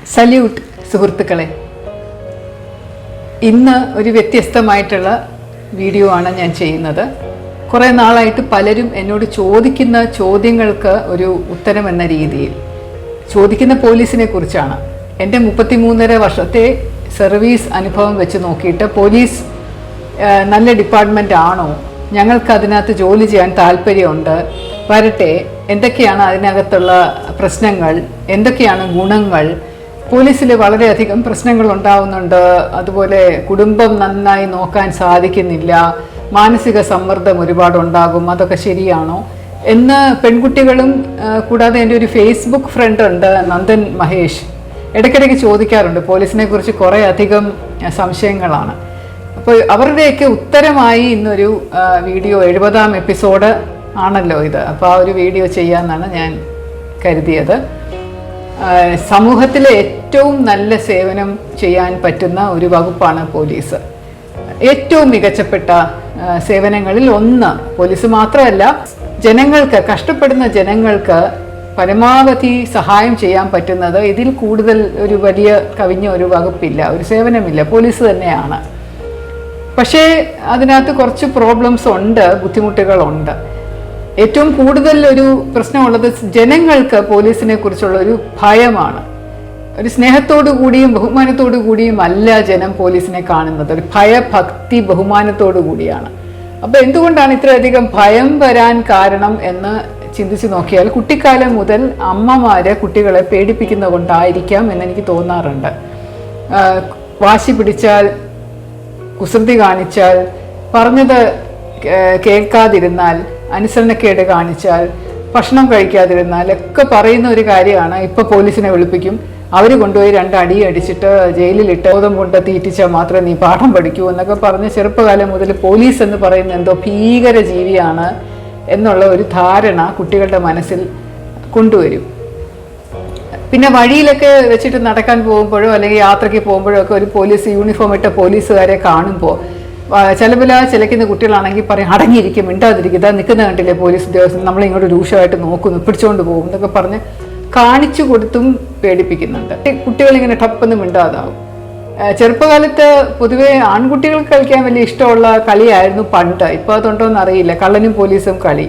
Salute സുഹൃത്തുക്കളെ, ഇന്ന് ഒരു വ്യത്യസ്തമായിട്ടുള്ള വീഡിയോ ആണ് ഞാൻ ചെയ്യുന്നത്. കുറേ നാളായിട്ട് പലരും എന്നോട് ചോദിക്കുന്ന ചോദ്യങ്ങൾക്ക് ഒരു ഉത്തരം എന്ന രീതിയിൽ ചോദിക്കുന്ന പോലീസിനെ കുറിച്ചാണ്. എൻ്റെ 33.5 വർഷത്തെ സർവീസ് അനുഭവം വെച്ച് നോക്കിയിട്ട് പോലീസ് നല്ല ഡിപ്പാർട്ട്മെൻ്റ് ആണോ, ഞങ്ങൾക്ക് അതിനകത്ത് ജോലി ചെയ്യാൻ താല്പര്യമുണ്ട്, വരട്ടെ, എന്തൊക്കെയാണ് അതിനകത്തുള്ള പ്രശ്നങ്ങൾ, എന്തൊക്കെയാണ് ഗുണങ്ങൾ, പോലീസിൽ വളരെയധികം പ്രശ്നങ്ങൾ ഉണ്ടാവുന്നുണ്ട്, അതുപോലെ കുടുംബം നന്നായി നോക്കാൻ സാധിക്കുന്നില്ല, മാനസിക സമ്മർദ്ദം ഒരുപാടുണ്ടാകും, അതൊക്കെ ശരിയാണോ എന്ന് പെൺകുട്ടികളും കൂടാതെ എൻ്റെ ഒരു ഫേസ്ബുക്ക് ഫ്രണ്ട് ഉണ്ട്, നന്ദൻ മഹേഷ്, ഇടയ്ക്കിടയ്ക്ക് ചോദിക്കാറുണ്ട്. പോലീസിനെ കുറിച്ച് കുറേ അധികം സംശയങ്ങളാണ്. അപ്പോൾ അവരുടെയൊക്കെ ഉത്തരമായി ഇന്നൊരു വീഡിയോ 70ാം എപ്പിസോഡ് ആണല്ലോ ഇത്. അപ്പോൾ ആ ഒരു വീഡിയോ ചെയ്യാമെന്നാണ് ഞാൻ കരുതിയത്. സമൂഹത്തിലെ ഏറ്റവും നല്ല സേവനം ചെയ്യാൻ പറ്റുന്ന ഒരു വകുപ്പാണ് പോലീസ്. ഏറ്റവും മികച്ചപ്പെട്ട സേവനങ്ങളിൽ ഒന്ന് പോലീസ് മാത്രമല്ല, ജനങ്ങൾക്ക്, കഷ്ടപ്പെടുന്ന ജനങ്ങൾക്ക് പരമാവധി സഹായം ചെയ്യാൻ പറ്റുന്നത്, ഇതിൽ കൂടുതൽ ഒരു വലിയ കവിഞ്ഞ ഒരു വകുപ്പില്ല, ഒരു സേവനമില്ല, പോലീസ് തന്നെയാണ്. പക്ഷേ അതിനകത്ത് കുറച്ച് പ്രോബ്ലംസ് ഉണ്ട്, ബുദ്ധിമുട്ടുകളുണ്ട്. ഏറ്റവും കൂടുതൽ ഒരു പ്രശ്നമുള്ളത് ജനങ്ങൾക്ക് പോലീസിനെ കുറിച്ചുള്ള ഒരു ഭയമാണ്. ഒരു സ്നേഹത്തോടു കൂടിയും ബഹുമാനത്തോടു കൂടിയും അല്ല ജനം പോലീസിനെ കാണുന്നത്, ഒരു ഭയഭക്തി ബഹുമാനത്തോടു കൂടിയാണ്. അപ്പോൾ എന്തുകൊണ്ടാണ് ഇത്രയധികം ഭയം വരാൻ കാരണം എന്ന് ചിന്തിച്ച് നോക്കിയാൽ, കുട്ടിക്കാലം മുതൽ അമ്മമാര് കുട്ടികളെ പേടിപ്പിക്കുന്നത് കൊണ്ടായിരിക്കാം എന്നെനിക്ക് തോന്നാറുണ്ട്. വാശി പിടിച്ചാൽ, കുസൃതി കാണിച്ചാൽ, പറഞ്ഞത് കേൾക്കാതിരുന്നാൽ, അനുസരണക്കേട് കാണിച്ചാൽ, ഭക്ഷണം കഴിക്കാതിരുന്നാൽ ഒക്കെ പറയുന്ന ഒരു കാര്യമാണ്, ഇപ്പോൾ പോലീസിനെ വിളിപ്പിക്കും, അവർ കൊണ്ടുപോയി 2 അടി അടിച്ചിട്ട് ജയിലിലിട്ട് ബോധം കൊണ്ട് തീറ്റിച്ചാൽ മാത്രമേ നീ പാഠം പഠിക്കൂ എന്നൊക്കെ പറഞ്ഞ് ചെറുപ്പകാലം മുതൽ പോലീസ് എന്ന് പറയുന്ന എന്തോ ഭീകര ജീവിയാണ് എന്നുള്ള ഒരു ധാരണ കുട്ടികളുടെ മനസ്സിൽ കൊണ്ടുവരും. പിന്നെ വഴിയിലൊക്കെ വെച്ചിട്ട് നടക്കാൻ പോകുമ്പോഴോ അല്ലെങ്കിൽ യാത്രയ്ക്ക് പോകുമ്പോഴോ ഒക്കെ ഒരു പോലീസ് യൂണിഫോം ഇട്ട പോലീസുകാരെ കാണുമ്പോൾ ചിലക്കുന്ന കുട്ടികളാണെങ്കിൽ പറയും, അടങ്ങിയിരിക്കും, മിണ്ടാതിരിക്കും, ഇതാ നിൽക്കുന്ന കണ്ടില്ലേ പോലീസ് ഉദ്യോഗസ്ഥൻ, നമ്മളിങ്ങോട്ട് രൂക്ഷമായിട്ട് നോക്കുന്നു, പിടിച്ചുകൊണ്ട് പോകും എന്നൊക്കെ പറഞ്ഞ് കാണിച്ചു കൊടുത്തും പേടിപ്പിക്കുന്നുണ്ട്. കുട്ടികളിങ്ങനെ ടപ്പെന്ന് മിണ്ടാതാവും. ചെറുപ്പകാലത്ത് പൊതുവെ ആൺകുട്ടികൾക്ക് കളിക്കാൻ വലിയ ഇഷ്ടമുള്ള കളിയായിരുന്നു പണ്ട്. ഇപ്പോൾ അതുണ്ടോ എന്നറിയില്ല, കള്ളനും പോലീസും കളി.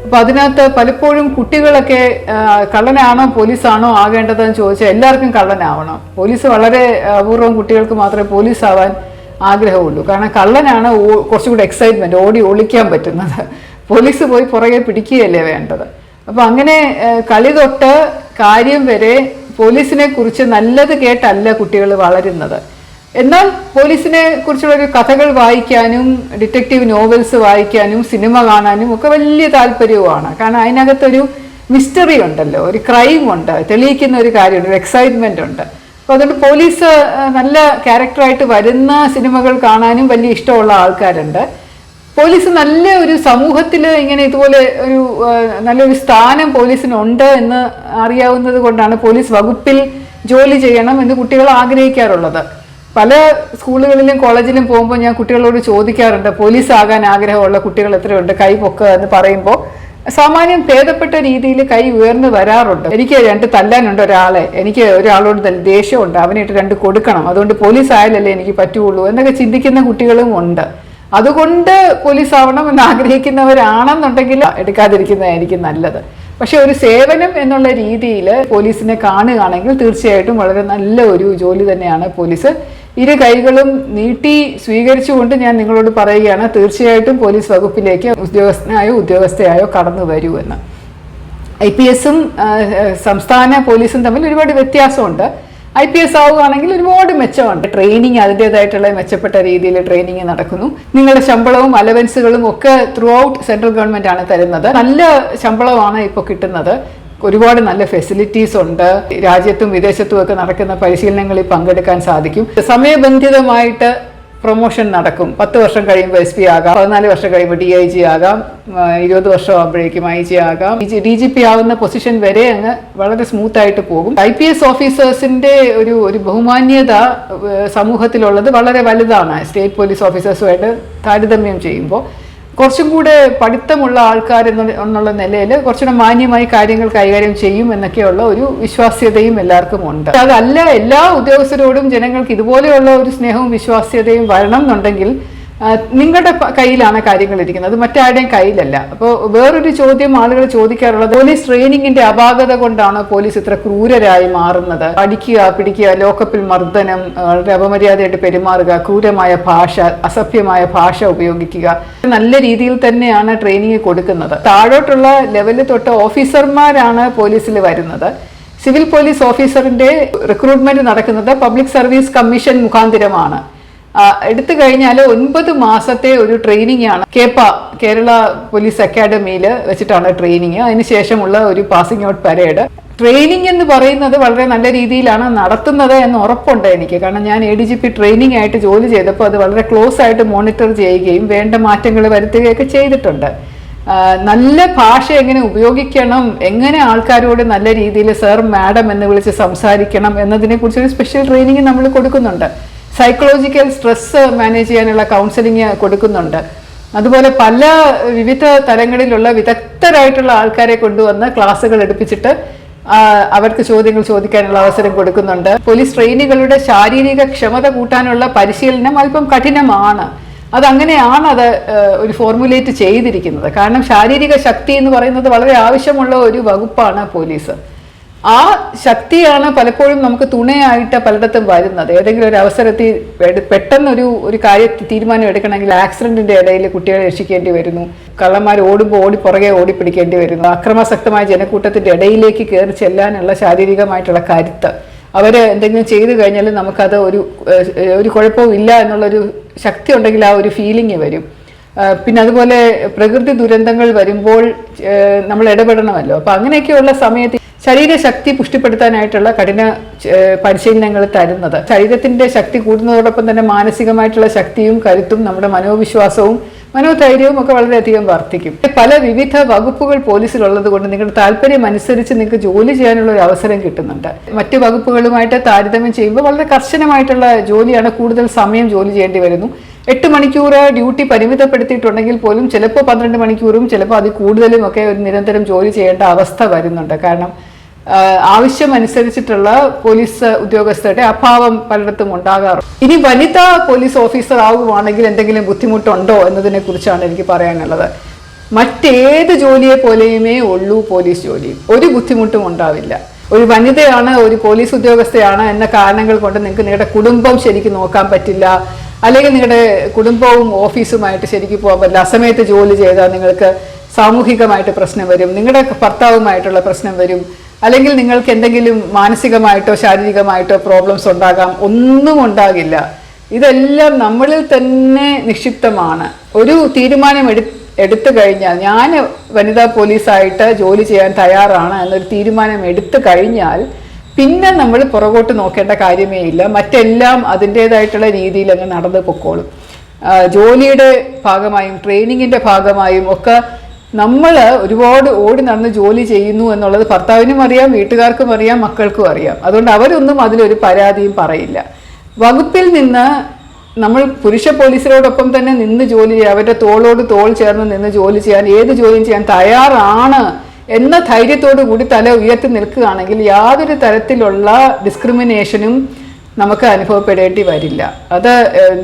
അപ്പോൾ അതിനകത്ത് പലപ്പോഴും കുട്ടികളൊക്കെ കള്ളനാണോ പോലീസാണോ ആകേണ്ടതെന്ന് ചോദിച്ചാൽ എല്ലാവർക്കും കള്ളനാവണം. പോലീസ് വളരെ അപൂർവം കുട്ടികൾക്ക് മാത്രമേ പോലീസ് ആവാൻ ആഗ്രഹമുള്ളൂ. കാരണം കള്ളനാണ് കുറച്ചുകൂടി എക്സൈറ്റ്മെൻറ്റ്, ഓടി ഒളിക്കാൻ പറ്റുന്നത്. പോലീസ് പോയി പുറകെ പിടിക്കുകയല്ലേ വേണ്ടത്. അപ്പോൾ അങ്ങനെ കളി തൊട്ട് കാര്യം വരെ പോലീസിനെ കുറിച്ച് നല്ലത് കേട്ടല്ല കുട്ടികൾ വളരുന്നത്. എന്നാൽ പോലീസിനെ കുറിച്ചുള്ളൊരു കഥകൾ വായിക്കാനും ഡിറ്റക്റ്റീവ് നോവൽസ് വായിക്കാനും സിനിമ കാണാനും ഒക്കെ വലിയ താല്പര്യവുമാണ്. കാരണം അതിനകത്തൊരു മിസ്റ്ററി ഉണ്ടല്ലോ, ഒരു ക്രൈം ഉണ്ട്, തെളിയിക്കുന്ന ഒരു കാര്യമുണ്ട്, ഒരു എക്സൈറ്റ്മെൻ്റ് ഉണ്ട്. അപ്പോൾ അതുകൊണ്ട് പോലീസ് നല്ല ക്യാരക്ടറായിട്ട് വരുന്ന സിനിമകൾ കാണാനും വലിയ ഇഷ്ടമുള്ള ആൾക്കാരുണ്ട്. പോലീസ് നല്ല ഒരു സമൂഹത്തിൽ ഇങ്ങനെ ഇതുപോലെ ഒരു നല്ലൊരു സ്ഥാനം പോലീസിനുണ്ട് എന്ന് അറിയാവുന്നത് കൊണ്ടാണ് പോലീസ് വകുപ്പിൽ ജോലി ചെയ്യണം എന്ന് കുട്ടികൾ ആഗ്രഹിക്കാറുള്ളത്. പല സ്കൂളുകളിലും കോളേജിലും പോകുമ്പോൾ ഞാൻ കുട്ടികളോട് ചോദിക്കാറുണ്ട്, പോലീസ് ആകാൻ ആഗ്രഹമുള്ള കുട്ടികൾ എത്രയുണ്ട്, കൈ പൊക്കുക എന്ന് പറയുമ്പോൾ സാമാന്യം ഭേദപ്പെട്ട രീതിയിൽ കൈ ഉയർന്നു വരാറുണ്ട്. എനിക്ക് 2 തല്ലാനുണ്ട് ഒരാളെ, എനിക്ക് ഒരാളോട് ദേഷ്യമുണ്ട്, അവനായിട്ട് 2 കൊടുക്കണം, അതുകൊണ്ട് പോലീസ് ആയാലല്ലേ എനിക്ക് പറ്റുള്ളൂ എന്നൊക്കെ ചിന്തിക്കുന്ന കുട്ടികളും ഉണ്ട്. അതുകൊണ്ട് പോലീസ് ആവണം എന്ന് ആഗ്രഹിക്കുന്നവരാണെന്നുണ്ടെങ്കിൽ എടുക്കാതിരിക്കുന്നതായിരിക്കും നല്ലത്. പക്ഷെ ഒരു സേവനം എന്നുള്ള രീതിയിൽ പോലീസിനെ കാണുകയാണെങ്കിൽ തീർച്ചയായിട്ടും വളരെ നല്ല ഒരു ജോലി തന്നെയാണ് പോലീസ്. 2 കൈകളും നീട്ടി സ്വീകരിച്ചുകൊണ്ട് ഞാൻ നിങ്ങളോട് പറയുകയാണ്, തീർച്ചയായിട്ടും പോലീസ് വകുപ്പിലേക്ക് ഉദ്യോഗസ്ഥനായോ ഉദ്യോഗസ്ഥയായോ കടന്നു വരൂ എന്ന്. IPS-ഉം സംസ്ഥാന പോലീസും തമ്മിൽ ഒരുപാട് വ്യത്യാസമുണ്ട്. IPS ആവുകയാണെങ്കിൽ ഒരുപാട് മെച്ചമുണ്ട്. ട്രെയിനിങ് അതിൻ്റെതായിട്ടുള്ള മെച്ചപ്പെട്ട രീതിയിൽ ട്രെയിനിങ് നടക്കുന്നു. നിങ്ങളുടെ ശമ്പളവും അലവൻസുകളും ഒക്കെ ത്രൂ ഔട്ട് സെൻട്രൽ ഗവൺമെൻറ് ആണ് തരുന്നത്. നല്ല ശമ്പളമാണ് ഇപ്പോൾ കിട്ടുന്നത്. ഒരുപാട് നല്ല ഫെസിലിറ്റീസ് ഉണ്ട്. രാജ്യത്തും വിദേശത്തും ഒക്കെ നടക്കുന്ന പരിശീലനങ്ങളിൽ പങ്കെടുക്കാൻ സാധിക്കും. സമയബന്ധിതമായിട്ട് പ്രൊമോഷൻ നടക്കും. 10 വർഷം കഴിയുമ്പോൾ SP ആകാം, 14 വർഷം കഴിയുമ്പോൾ DIG ആകാം, 20 വർഷം ആകുമ്പോഴേക്കും IG ആകാം, DGP ആവുന്ന പൊസിഷൻ വരെ അങ്ങ് വളരെ സ്മൂത്തായിട്ട് പോകും. IPS ഓഫീസേഴ്സിൻ്റെ ഒരു ബഹുമാന്യത സമൂഹത്തിലുള്ളത് വളരെ വലുതാണ് സ്റ്റേറ്റ് പോലീസ് ഓഫീസേഴ്സുമായിട്ട് താരതമ്യം ചെയ്യുമ്പോൾ. കുറച്ചും കൂടെ പഠിത്തമുള്ള ആൾക്കാർ എന്നുള്ള നിലയിൽ കുറച്ചുകൂടെ മാന്യമായി കാര്യങ്ങൾ കൈകാര്യം ചെയ്യും എന്നൊക്കെയുള്ള ഒരു വിശ്വാസ്യതയും എല്ലാവർക്കും ഉണ്ട്. അതല്ല എല്ലാ ഉദ്യോഗസ്ഥരോടും ജനങ്ങൾക്ക് ഇതുപോലെയുള്ള ഒരു സ്നേഹവും വിശ്വാസ്യതയും വരണം എന്നുണ്ടെങ്കിൽ നിങ്ങളുടെ കയ്യിലാണ് കാര്യങ്ങൾ ഇരിക്കുന്നത്, അത് മറ്റാരുടെയും കയ്യിലല്ല. അപ്പോൾ വേറൊരു ചോദ്യം ആളുകൾ ചോദിക്കാറുള്ളത്, പോലീസ് ട്രെയിനിങ്ങിന്റെ അപാകത കൊണ്ടാണ് പോലീസ് ഇത്ര ക്രൂരരായി മാറുന്നത്? അടിക്കുക, പിടിക്കുക, ലോക്കപ്പിൽ മർദ്ദനം, വളരെ അപമര്യാദയായിട്ട് പെരുമാറുക, ക്രൂരമായ ഭാഷ, അസഭ്യമായ ഭാഷ ഉപയോഗിക്കുക, നല്ല രീതിയിൽ തന്നെയാണ് ട്രെയിനിങ് കൊടുക്കുന്നത്. താഴോട്ടുള്ള ലെവലിൽ തൊട്ട് ഓഫീസർമാരാണ് പോലീസിൽ വരുന്നത്. സിവിൽ പോലീസ് ഓഫീസറിന്റെ റിക്രൂട്ട്മെന്റ് നടക്കുന്നത് പബ്ലിക് സർവീസ് കമ്മീഷൻ മുഖാന്തിരമാണ്. എടുത്തു കഴിഞ്ഞാൽ 9 മാസത്തെ ഒരു ട്രെയിനിങ് ആണ് കേരള പോലീസ് അക്കാഡമിയിൽ വെച്ചിട്ടാണ് ട്രെയിനിങ്. അതിനുശേഷമുള്ള ഒരു പാസിംഗ് ഔട്ട് പരേഡ്. ട്രെയിനിങ് എന്ന് പറയുന്നത് വളരെ നല്ല രീതിയിലാണ് നടത്തുന്നത് എന്ന് ഉറപ്പുണ്ട് എനിക്ക്. കാരണം ഞാൻ ADGP ട്രെയിനിങ് ആയിട്ട് ജോലി ചെയ്തപ്പോൾ അത് വളരെ ക്ലോസ് ആയിട്ട് മോണിറ്റർ ചെയ്യുകയും വേണ്ട മാറ്റങ്ങൾ വരുത്തുകയൊക്കെ ചെയ്തിട്ടുണ്ട്. നല്ല ഭാഷ എങ്ങനെ ഉപയോഗിക്കണം, എങ്ങനെ ആൾക്കാരോട് നല്ല രീതിയിൽ സർ, മാഡം എന്ന് വിളിച്ച് സംസാരിക്കണം എന്നതിനെ കുറിച്ചൊരു സ്പെഷ്യൽ ട്രെയിനിങ് നമ്മൾ കൊടുക്കുന്നുണ്ട്. സൈക്കോളജിക്കൽ സ്ട്രെസ് മാനേജ് ചെയ്യാനുള്ള കൗൺസിലിംഗ് കൊടുക്കുന്നുണ്ട്. അതുപോലെ പല വിവിധ തലങ്ങളിലുള്ള വിദഗ്ധരായിട്ടുള്ള ആൾക്കാരെ കൊണ്ടുവന്ന് ക്ലാസ്സുകൾ എടുപ്പിച്ചിട്ട് അവർക്ക് ചോദ്യങ്ങൾ ചോദിക്കാനുള്ള അവസരം കൊടുക്കുന്നുണ്ട്. പോലീസ് ട്രെയിനികളുടെ ശാരീരിക ക്ഷമത കൂട്ടാനുള്ള പരിശീലനം അല്പം കഠിനമാണ്. അതങ്ങനെയാണ് അത് ഒരു ഫോർമുലേറ്റ് ചെയ്തിരിക്കുന്നത്. കാരണം ശാരീരിക ശക്തി എന്ന് പറയുന്നത് വളരെ ആവശ്യമുള്ള ഒരു വകുപ്പാണ് പോലീസ്. ആ ശക്തിയാണ് പലപ്പോഴും നമുക്ക് തുണയായിട്ട് പലയിടത്തും വരുന്നത്. ഏതെങ്കിലും ഒരു അവസരത്തിൽ പെട്ടെന്നൊരു തീരുമാനം എടുക്കണമെങ്കിൽ ആക്സിഡന്റിന്റെ ഇടയിൽ കുട്ടികളെ രക്ഷിക്കേണ്ടി വരുന്നു, കള്ളന്മാർ ഓടുമ്പോൾ പുറകെ ഓടിപ്പിടിക്കേണ്ടി വരുന്നു, അക്രമാസക്തമായ ജനക്കൂട്ടത്തിന്റെ ഇടയിലേക്ക് കയറി ചെല്ലാനുള്ള ശാരീരികമായിട്ടുള്ള കരുത്ത്, അവര് എന്തെങ്കിലും ചെയ്തു കഴിഞ്ഞാൽ നമുക്കത് ഒരു കുഴപ്പവും ഇല്ല എന്നുള്ളൊരു ശക്തി ഉണ്ടെങ്കിൽ ആ ഒരു ഫീലിംഗ് വരും. പിന്നെ അതുപോലെ പ്രകൃതി ദുരന്തങ്ങൾ വരുമ്പോൾ നമ്മൾ ഇടപെടണമല്ലോ. അപ്പൊ അങ്ങനെയൊക്കെയുള്ള സമയത്ത് ശരീരശക്തി പുഷ്ടിപ്പെടുത്താനായിട്ടുള്ള കഠിന പരിശീലനങ്ങൾ തരുന്നത്. ശരീരത്തിന്റെ ശക്തി കൂടുന്നതോടൊപ്പം തന്നെ മാനസികമായിട്ടുള്ള ശക്തിയും കരുത്തും നമ്മുടെ മനോവിശ്വാസവും മനോധൈര്യവും ഒക്കെ വളരെയധികം വർദ്ധിക്കും. പല വിവിധ വകുപ്പുകൾ പോലീസിലുള്ളത് കൊണ്ട് നിങ്ങളുടെ താല്പര്യം അനുസരിച്ച് നിങ്ങൾക്ക് ജോലി ചെയ്യാനുള്ള ഒരു അവസരം കിട്ടുന്നുണ്ട്. മറ്റു വകുപ്പുകളുമായിട്ട് താരതമ്യം ചെയ്യുമ്പോൾ വളരെ കർശനമായിട്ടുള്ള ജോലിയാണ്, കൂടുതൽ സമയം ജോലി ചെയ്യേണ്ടി വരുന്നു. 8 മണിക്കൂർ ഡ്യൂട്ടി പരിമിതപ്പെടുത്തിയിട്ടുണ്ടെങ്കിൽ പോലും ചിലപ്പോൾ 12 മണിക്കൂറും ചിലപ്പോൾ അതിൽ കൂടുതലും ഒക്കെ ഒരു നിരന്തരം ജോലി ചെയ്യേണ്ട അവസ്ഥ വരുന്നുണ്ട്. കാരണം ആവശ്യമനുസരിച്ചിട്ടുള്ള പോലീസ് ഉദ്യോഗസ്ഥരുടെ അഭാവം പലയിടത്തും ഉണ്ടാകാറുണ്ട്. ഇനി വനിതാ പോലീസ് ഓഫീസർ ആവുകയാണെങ്കിൽ എന്തെങ്കിലും ബുദ്ധിമുട്ടുണ്ടോ എന്നതിനെ കുറിച്ചാണ് എനിക്ക് പറയാനുള്ളത്. മറ്റേത് ജോലിയെ പോലെയുമേ ഉള്ളൂ പോലീസ് ജോലി. ഒരു ബുദ്ധിമുട്ടും ഉണ്ടാവില്ല. ഒരു വനിതയാണ്, ഒരു പോലീസ് ഉദ്യോഗസ്ഥയാണ് എന്ന കാരണങ്ങൾ കൊണ്ട് നിങ്ങൾക്ക് നിങ്ങളുടെ കുടുംബം ശരിക്കും നോക്കാൻ പറ്റില്ല, അല്ലെങ്കിൽ നിങ്ങളുടെ കുടുംബവും ഓഫീസുമായിട്ട് ശരിക്കും പോകാൻ പറ്റില്ല, അസമയത്ത് ജോലി ചെയ്താൽ നിങ്ങൾക്ക് സാമൂഹികമായിട്ട് പ്രശ്നം വരും, നിങ്ങളുടെ ഭർത്താവുമായിട്ടുള്ള പ്രശ്നം വരും, അല്ലെങ്കിൽ നിങ്ങൾക്ക് എന്തെങ്കിലും മാനസികമായിട്ടോ ശാരീരികമായിട്ടോ പ്രോബ്ലംസ് ഉണ്ടാകാം. ഒന്നും ഉണ്ടാകില്ല. ഇതെല്ലാം നമ്മളിൽ തന്നെ നിക്ഷിപ്തമാണ്. ഒരു തീരുമാനം എടുത്തു കഴിഞ്ഞാൽ, ഞാൻ വനിതാ പോലീസായിട്ട് ജോലി ചെയ്യാൻ തയ്യാറാണ് എന്നൊരു തീരുമാനം എടുത്തു കഴിഞ്ഞാൽ പിന്നെ നമ്മൾ പുറകോട്ട് നോക്കേണ്ട കാര്യമേ ഇല്ല. മറ്റെല്ലാം അതിൻ്റെതായിട്ടുള്ള രീതിയിൽ അങ്ങ് നടന്നു പൊക്കോളും. ജോലിയുടെ ഭാഗമായും ട്രെയിനിങ്ങിൻ്റെ ഭാഗമായും ഒക്കെ നമ്മൾ ഒരുപാട് ഓടി നടന്ന് ജോലി ചെയ്യുന്നു എന്നുള്ളത് ഭർത്താവിനും അറിയാം, വീട്ടുകാർക്കും അറിയാം, മക്കൾക്കും അറിയാം. അതുകൊണ്ട് അവരൊന്നും അതിലൊരു പരാതിയും പറയില്ല. വകുപ്പിൽ നിന്ന് നമ്മൾ പുരുഷ പോലീസിനോടൊപ്പം തന്നെ നിന്ന് ജോലി ചെയ്യാൻ, അവരുടെ തോളോട് തോൾ ചേർന്ന് നിന്ന് ജോലി ചെയ്യാൻ, ഏത് ജോലിയും ചെയ്യാൻ തയ്യാറാണ് എന്ന ധൈര്യത്തോടു കൂടി തല ഉയർത്തി നിൽക്കുകയാണെങ്കിൽ യാതൊരു തരത്തിലുള്ള ഡിസ്ക്രിമിനേഷനും നമുക്ക് അനുഭവപ്പെടേണ്ടി വരില്ല. അത്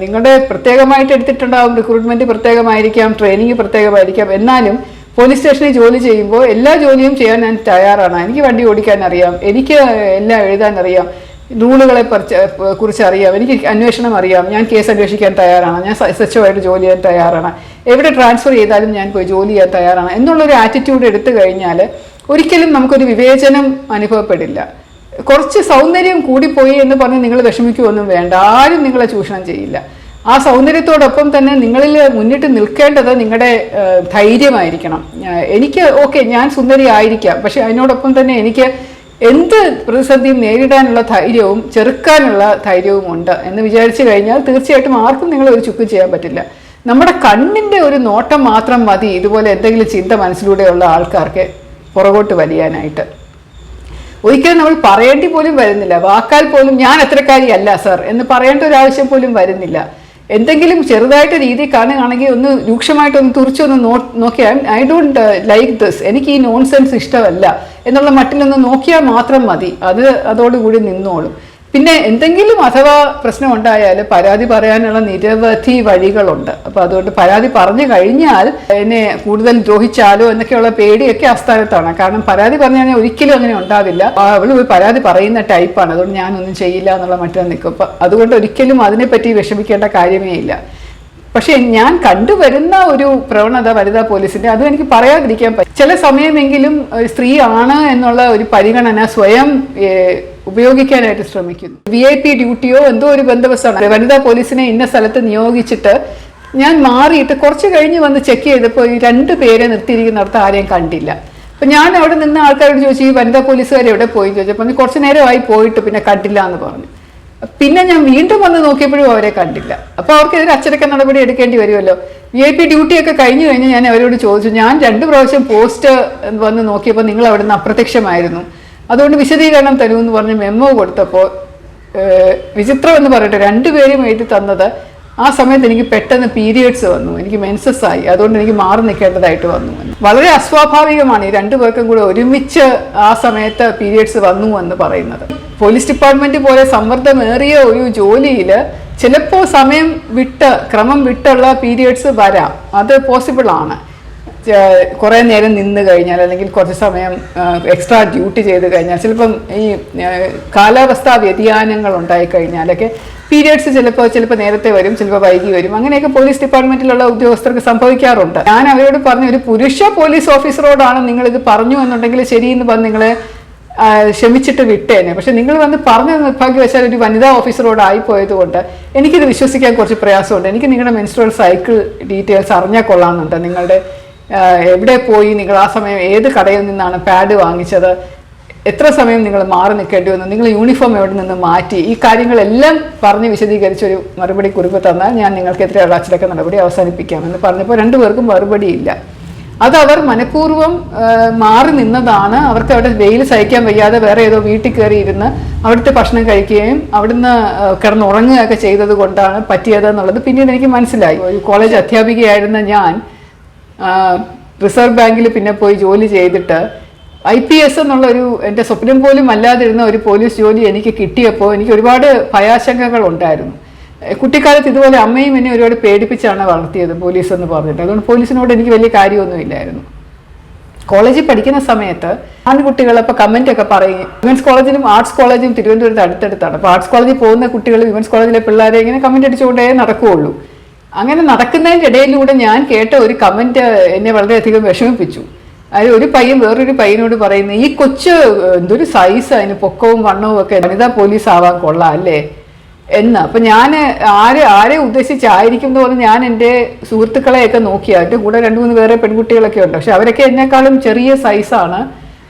നിങ്ങളുടെ പ്രത്യേകമായിട്ട് എടുത്തിട്ടുണ്ടാവും, റിക്രൂട്ട്മെന്റ് പ്രത്യേകമായിരിക്കാം, ട്രെയിനിങ് പ്രത്യേകമായിരിക്കാം. എന്നാലും പോലീസ് സ്റ്റേഷനിൽ ജോലി ചെയ്യുമ്പോൾ എല്ലാ ജോലിയും ചെയ്യാൻ ഞാൻ തയ്യാറാണ്. എനിക്ക് വണ്ടി ഓടിക്കാൻ അറിയാം, എനിക്ക് എല്ലാം എഴുതാൻ അറിയാം, റൂളുകളെ കുറിച്ച് അറിയാം, എനിക്ക് അന്വേഷണം അറിയാം, ഞാൻ കേസ് അന്വേഷിക്കാൻ തയ്യാറാണ്, ഞാൻ SHO ആയിട്ട് ജോലി ചെയ്യാൻ തയ്യാറാണ്, എവിടെ ട്രാൻസ്ഫർ ചെയ്താലും ഞാൻ പോയി ജോലി ചെയ്യാൻ തയ്യാറാണ് എന്നുള്ളൊരു ആറ്റിറ്റ്യൂഡ് എടുത്തു കഴിഞ്ഞാൽ ഒരിക്കലും നമുക്കൊരു വിവേചനം അനുഭവപ്പെടില്ല. കുറച്ച് സൗന്ദര്യം കൂടിപ്പോയി എന്ന് പറഞ്ഞ് നിങ്ങൾ വിഷമിക്കുകയൊന്നും വേണ്ട. ആരും നിങ്ങളെ ചൂഷണം ചെയ്യില്ല. ആ സൗന്ദര്യത്തോടൊപ്പം തന്നെ നിങ്ങളിൽ മുന്നിട്ട് നിൽക്കേണ്ടത് നിങ്ങളുടെ ധൈര്യമായിരിക്കണം. എനിക്ക് ഞാൻ സുന്ദരി ആയിരിക്കാം, പക്ഷെ അതിനോടൊപ്പം തന്നെ എനിക്ക് എന്ത് പ്രതിസന്ധിയും നേരിടാനുള്ള ധൈര്യവും ചെറുക്കാനുള്ള ധൈര്യവും ഉണ്ട് എന്ന് വിചാരിച്ചു കഴിഞ്ഞാൽ തീർച്ചയായിട്ടും ആർക്കും നിങ്ങളെ ഒരു ചുക്കും ചെയ്യാൻ പറ്റില്ല. നമ്മുടെ കണ്ണിൻ്റെ ഒരു നോട്ടം മാത്രം മതി ഇതുപോലെ എന്തെങ്കിലും ചിന്ത മനസ്സിലൂടെയുള്ള ആൾക്കാർക്ക് പുറകോട്ട് വലിയാനായിട്ട്. ഒരിക്കലും നമ്മൾ പറയേണ്ടി പോലും വരുന്നില്ല. വാക്കാൽ പോലും ഞാൻ അത്രക്കാരിയല്ല സർ എന്ന് പറയേണ്ട ഒരു ആവശ്യം പോലും വരുന്നില്ല. എന്തെങ്കിലും ചെറുതായിട്ട് രീതി കാണുകയാണെങ്കിൽ ഒന്ന് രൂക്ഷമായിട്ടൊന്ന് തുറച്ചൊന്ന് നോക്കിയാൽ ഐ ഡോണ്ട് ലൈക്ക് ദിസ്, എനിക്ക് ഈ നോൺസെൻസ് ഇഷ്ടമല്ല എന്നുള്ള മട്ടിലൊന്ന് നോക്കിയാൽ മാത്രം മതി, അതോടുകൂടി നിന്നോളും. പിന്നെ എന്തെങ്കിലും അഥവാ പ്രശ്നം ഉണ്ടായാൽ പരാതി പറയാനുള്ള നിരവധി വഴികളുണ്ട്. അപ്പോൾ അതുകൊണ്ട് പരാതി പറഞ്ഞു കഴിഞ്ഞാൽ എന്നെ കൂടുതൽ ദ്രോഹിച്ചാലോ എന്നൊക്കെയുള്ള പേടിയൊക്കെ അസ്ഥാനത്താണ്. കാരണം പരാതി പറഞ്ഞാൽ ഒരിക്കലും അങ്ങനെ ഉണ്ടാവില്ല. അവൾ പരാതി പറയുന്ന ടൈപ്പാണ്, അതുകൊണ്ട് ഞാനൊന്നും ചെയ്യില്ല എന്നുള്ള മറ്റൊരു നിൽക്കും. അപ്പം അതുകൊണ്ട് ഒരിക്കലും അതിനെപ്പറ്റി വിഷമിക്കേണ്ട കാര്യമേ ഇല്ല. പക്ഷെ ഞാൻ കണ്ടുവരുന്ന ഒരു പ്രവണത വനിതാ പോലീസിന്റെ, അത് എനിക്ക് പറയാതിരിക്കാൻ പറ്റും. ചില സമയമെങ്കിലും സ്ത്രീ ആണ് എന്നുള്ള ഒരു പരിഗണന സ്വയം ഉപയോഗിക്കാനായിട്ട് ശ്രമിക്കുന്നു. VIP ഡ്യൂട്ടിയോ എന്തോ ഒരു ബന്ധവസ്താണ്. വനിതാ പോലീസിനെ ഇന്ന സ്ഥലത്ത് നിയോഗിച്ചിട്ട് ഞാൻ മാറിയിട്ട് കുറച്ച് കഴിഞ്ഞ് വന്ന് ചെക്ക് ചെയ്തപ്പോൾ ഈ 2 പേരെ നിർത്തിയിരിക്കുന്നിടത്ത് ആരെയും കണ്ടില്ല. അപ്പം ഞാൻ അവിടെ നിന്ന് ആൾക്കാരോട് ചോദിച്ചു, ഈ വനിതാ പോലീസുകാർ എവിടെ പോയി ചോദിച്ചപ്പോൾ കുറച്ച് നേരമായി പോയിട്ട് പിന്നെ കണ്ടില്ല എന്ന് പറഞ്ഞു. പിന്നെ ഞാൻ വീണ്ടും വന്ന് നോക്കിയപ്പോഴും അവരെ കണ്ടില്ല. അപ്പോൾ അവർക്കെതിരെ അച്ചടക്ക നടപടി എടുക്കേണ്ടി വരുമല്ലോ. VIP ഡ്യൂട്ടിയൊക്കെ കഴിഞ്ഞ് ഞാൻ അവരോട് ചോദിച്ചു, ഞാൻ 2 പ്രാവശ്യം പോസ്റ്റ് വന്ന് നോക്കിയപ്പോൾ നിങ്ങൾ അവിടെ നിന്ന് അപ്രത്യക്ഷമായിരുന്നു, അതുകൊണ്ട് വിശദീകരണം തരുമെന്ന് പറഞ്ഞ് മെമ്മോ കൊടുത്തപ്പോൾ വിചിത്രം എന്ന് പറയട്ടെ, 2 പേരും എഴുതി തന്നത് ആ സമയത്ത് എനിക്ക് പെട്ടെന്ന് പീരിയഡ്സ് വന്നു, എനിക്ക് മെൻസസ് ആയി, അതുകൊണ്ട് എനിക്ക് മാറി നിൽക്കേണ്ടതായിട്ട് വന്നു. വളരെ അസ്വാഭാവികമാണ് ഈ 2 പേർക്കും കൂടെ ഒരുമിച്ച് ആ സമയത്ത് പീരിയഡ്സ് വന്നു എന്ന് പറയുന്നത്. പോലീസ് ഡിപ്പാർട്ട്മെന്റ് പോലെ സമ്മർദ്ദമേറിയ ഒരു ജോലിയിൽ ചിലപ്പോൾ സമയം ക്രമം വിട്ടുള്ള പീരിയഡ്സ് വരാം, അത് പോസിബിൾ ആണ്. കുറേ നേരം നിന്ന് കഴിഞ്ഞാൽ അല്ലെങ്കിൽ കുറച്ച് സമയം എക്സ്ട്രാ ഡ്യൂട്ടി ചെയ്ത് കഴിഞ്ഞാൽ, ചിലപ്പം ഈ കാലാവസ്ഥാ വ്യതിയാനങ്ങൾ ഉണ്ടായിക്കഴിഞ്ഞാലൊക്കെ പീരിയഡ്സ് ചിലപ്പോൾ നേരത്തെ വരും, ചിലപ്പോൾ വൈകി വരും. അങ്ങനെയൊക്കെ പോലീസ് ഡിപ്പാർട്ട്മെന്റിലുള്ള ഉദ്യോഗസ്ഥർക്ക് സംഭവിക്കാറുണ്ട്. ഞാൻ അവരോട് പറഞ്ഞു, ഒരു പുരുഷ പോലീസ് ഓഫീസറോടാണ് നിങ്ങളിത് പറഞ്ഞു എന്നുണ്ടെങ്കിൽ ശരിയെന്ന് പറഞ്ഞ് നിങ്ങളെ ക്ഷമിച്ചിട്ട് വിട്ടേനെ. പക്ഷെ നിങ്ങൾ വന്ന് പറഞ്ഞ നിർഭാഗ്യവശാൽ ഒരു വനിതാ ഓഫീസറോടായിപ്പോയത് കൊണ്ട് എനിക്കിത് വിശ്വസിക്കാൻ കുറച്ച് പ്രയാസമുണ്ട്. എനിക്ക് നിങ്ങളുടെ മെൻസ്ട്രുവൽ സൈക്കിൾ ഡീറ്റെയിൽസ് അറിഞ്ഞാൽ കൊള്ളാമെന്നുണ്ട്. നിങ്ങളുടെ എവിടെ പോയി, നിങ്ങൾ ആ സമയം ഏത് കടയിൽ നിന്നാണ് പാഡ് വാങ്ങിച്ചത്, എത്ര സമയം നിങ്ങൾ മാറി നിൽക്കേണ്ടി വന്നു, നിങ്ങൾ യൂണിഫോം എവിടെ നിന്ന് മാറ്റി, ഈ കാര്യങ്ങളെല്ലാം പറഞ്ഞ് വിശദീകരിച്ചൊരു മറുപടി കുറിപ്പ് തന്നാൽ ഞാൻ നിങ്ങൾക്കെതിരെയുള്ള അച്ചടക്ക നടപടി അവസാനിപ്പിക്കാമെന്ന് പറഞ്ഞപ്പോൾ 2 പേർക്കും മറുപടിയില്ല. അതവർ മനഃപൂർവ്വം മാറി നിന്നതാണ്. അവർക്ക് അവിടെ വെയിൽ സഹിക്കാൻ വയ്യാതെ വേറെ ഏതോ വീട്ടിൽ കയറി ഇരുന്ന് അവിടുത്തെ ഭക്ഷണം കഴിക്കുകയും അവിടുന്ന് കിടന്നുറങ്ങുകയൊക്കെ ചെയ്തത് കൊണ്ടാണ് പറ്റിയത് എന്നുള്ളത് പിന്നീട് എനിക്ക് മനസ്സിലായി. ഒരു കോളേജ് അധ്യാപികയായിരുന്ന ഞാൻ റിസർവ് ബാങ്കിൽ പിന്നെ പോയി ജോലി ചെയ്തിട്ട് IPS എന്നുള്ളൊരു എൻ്റെ സ്വപ്നം പോലും അല്ലാതിരുന്ന ഒരു പോലീസ് ജോലി എനിക്ക് കിട്ടിയപ്പോൾ എനിക്ക് ഒരുപാട് ഭയാശങ്കകൾ ഉണ്ടായിരുന്നു. കുട്ടിക്കാലത്ത് ഇതുപോലെ അമ്മയും എന്നെ ഒരുപാട് പേടിപ്പിച്ചാണ് വളർത്തിയത് പോലീസ് എന്ന് പറഞ്ഞിട്ട്. അതുകൊണ്ട് പോലീസിനോട് എനിക്ക് വലിയ കാര്യമൊന്നുമില്ലായിരുന്നു. കോളേജിൽ പഠിക്കുന്ന സമയത്ത് ആൺകുട്ടികളപ്പോൾ കമൻ്റൊക്കെ പറയും. വിമൻസ് കോളേജിലും ആർട്സ് കോളേജും തിരുവനന്തപുരത്ത് അടുത്തടുത്താണ്. അപ്പോൾ ആർട്സ് കോളേജിൽ പോകുന്ന കുട്ടികൾ വിമൻസ് കോളേജിലെ പിള്ളേരെ ഇങ്ങനെ കമൻ്റ് അടിച്ചുകൊണ്ടേ നടക്കുകയുള്ളൂ. അങ്ങനെ നടക്കുന്നതിൻ്റെ ഇടയിലൂടെ ഞാൻ കേട്ട ഒരു കമൻറ്റ് എന്നെ വളരെയധികം വിഷമിപ്പിച്ചു. അതായത് ഒരു പയ്യൻ വേറൊരു പയ്യനോട് പറയുന്നത്, ഈ കൊച്ച് എന്തൊരു സൈസ്, അതിന് പൊക്കവും വണ്ണവും ഒക്കെ, വനിതാ പോലീസ് ആവാൻ കൊള്ളാം അല്ലേ എന്ന്. അപ്പം ഞാൻ ആരെ ഉദ്ദേശിച്ചായിരിക്കും എന്ന് പറഞ്ഞ് ഞാൻ എൻ്റെ സുഹൃത്തുക്കളെയൊക്കെ നോക്കിയായിട്ട് കൂടെ 2-3 വേറെ പെൺകുട്ടികളൊക്കെ ഉണ്ട്. പക്ഷെ അവരൊക്കെ എന്നെക്കാളും ചെറിയ സൈസാണ്,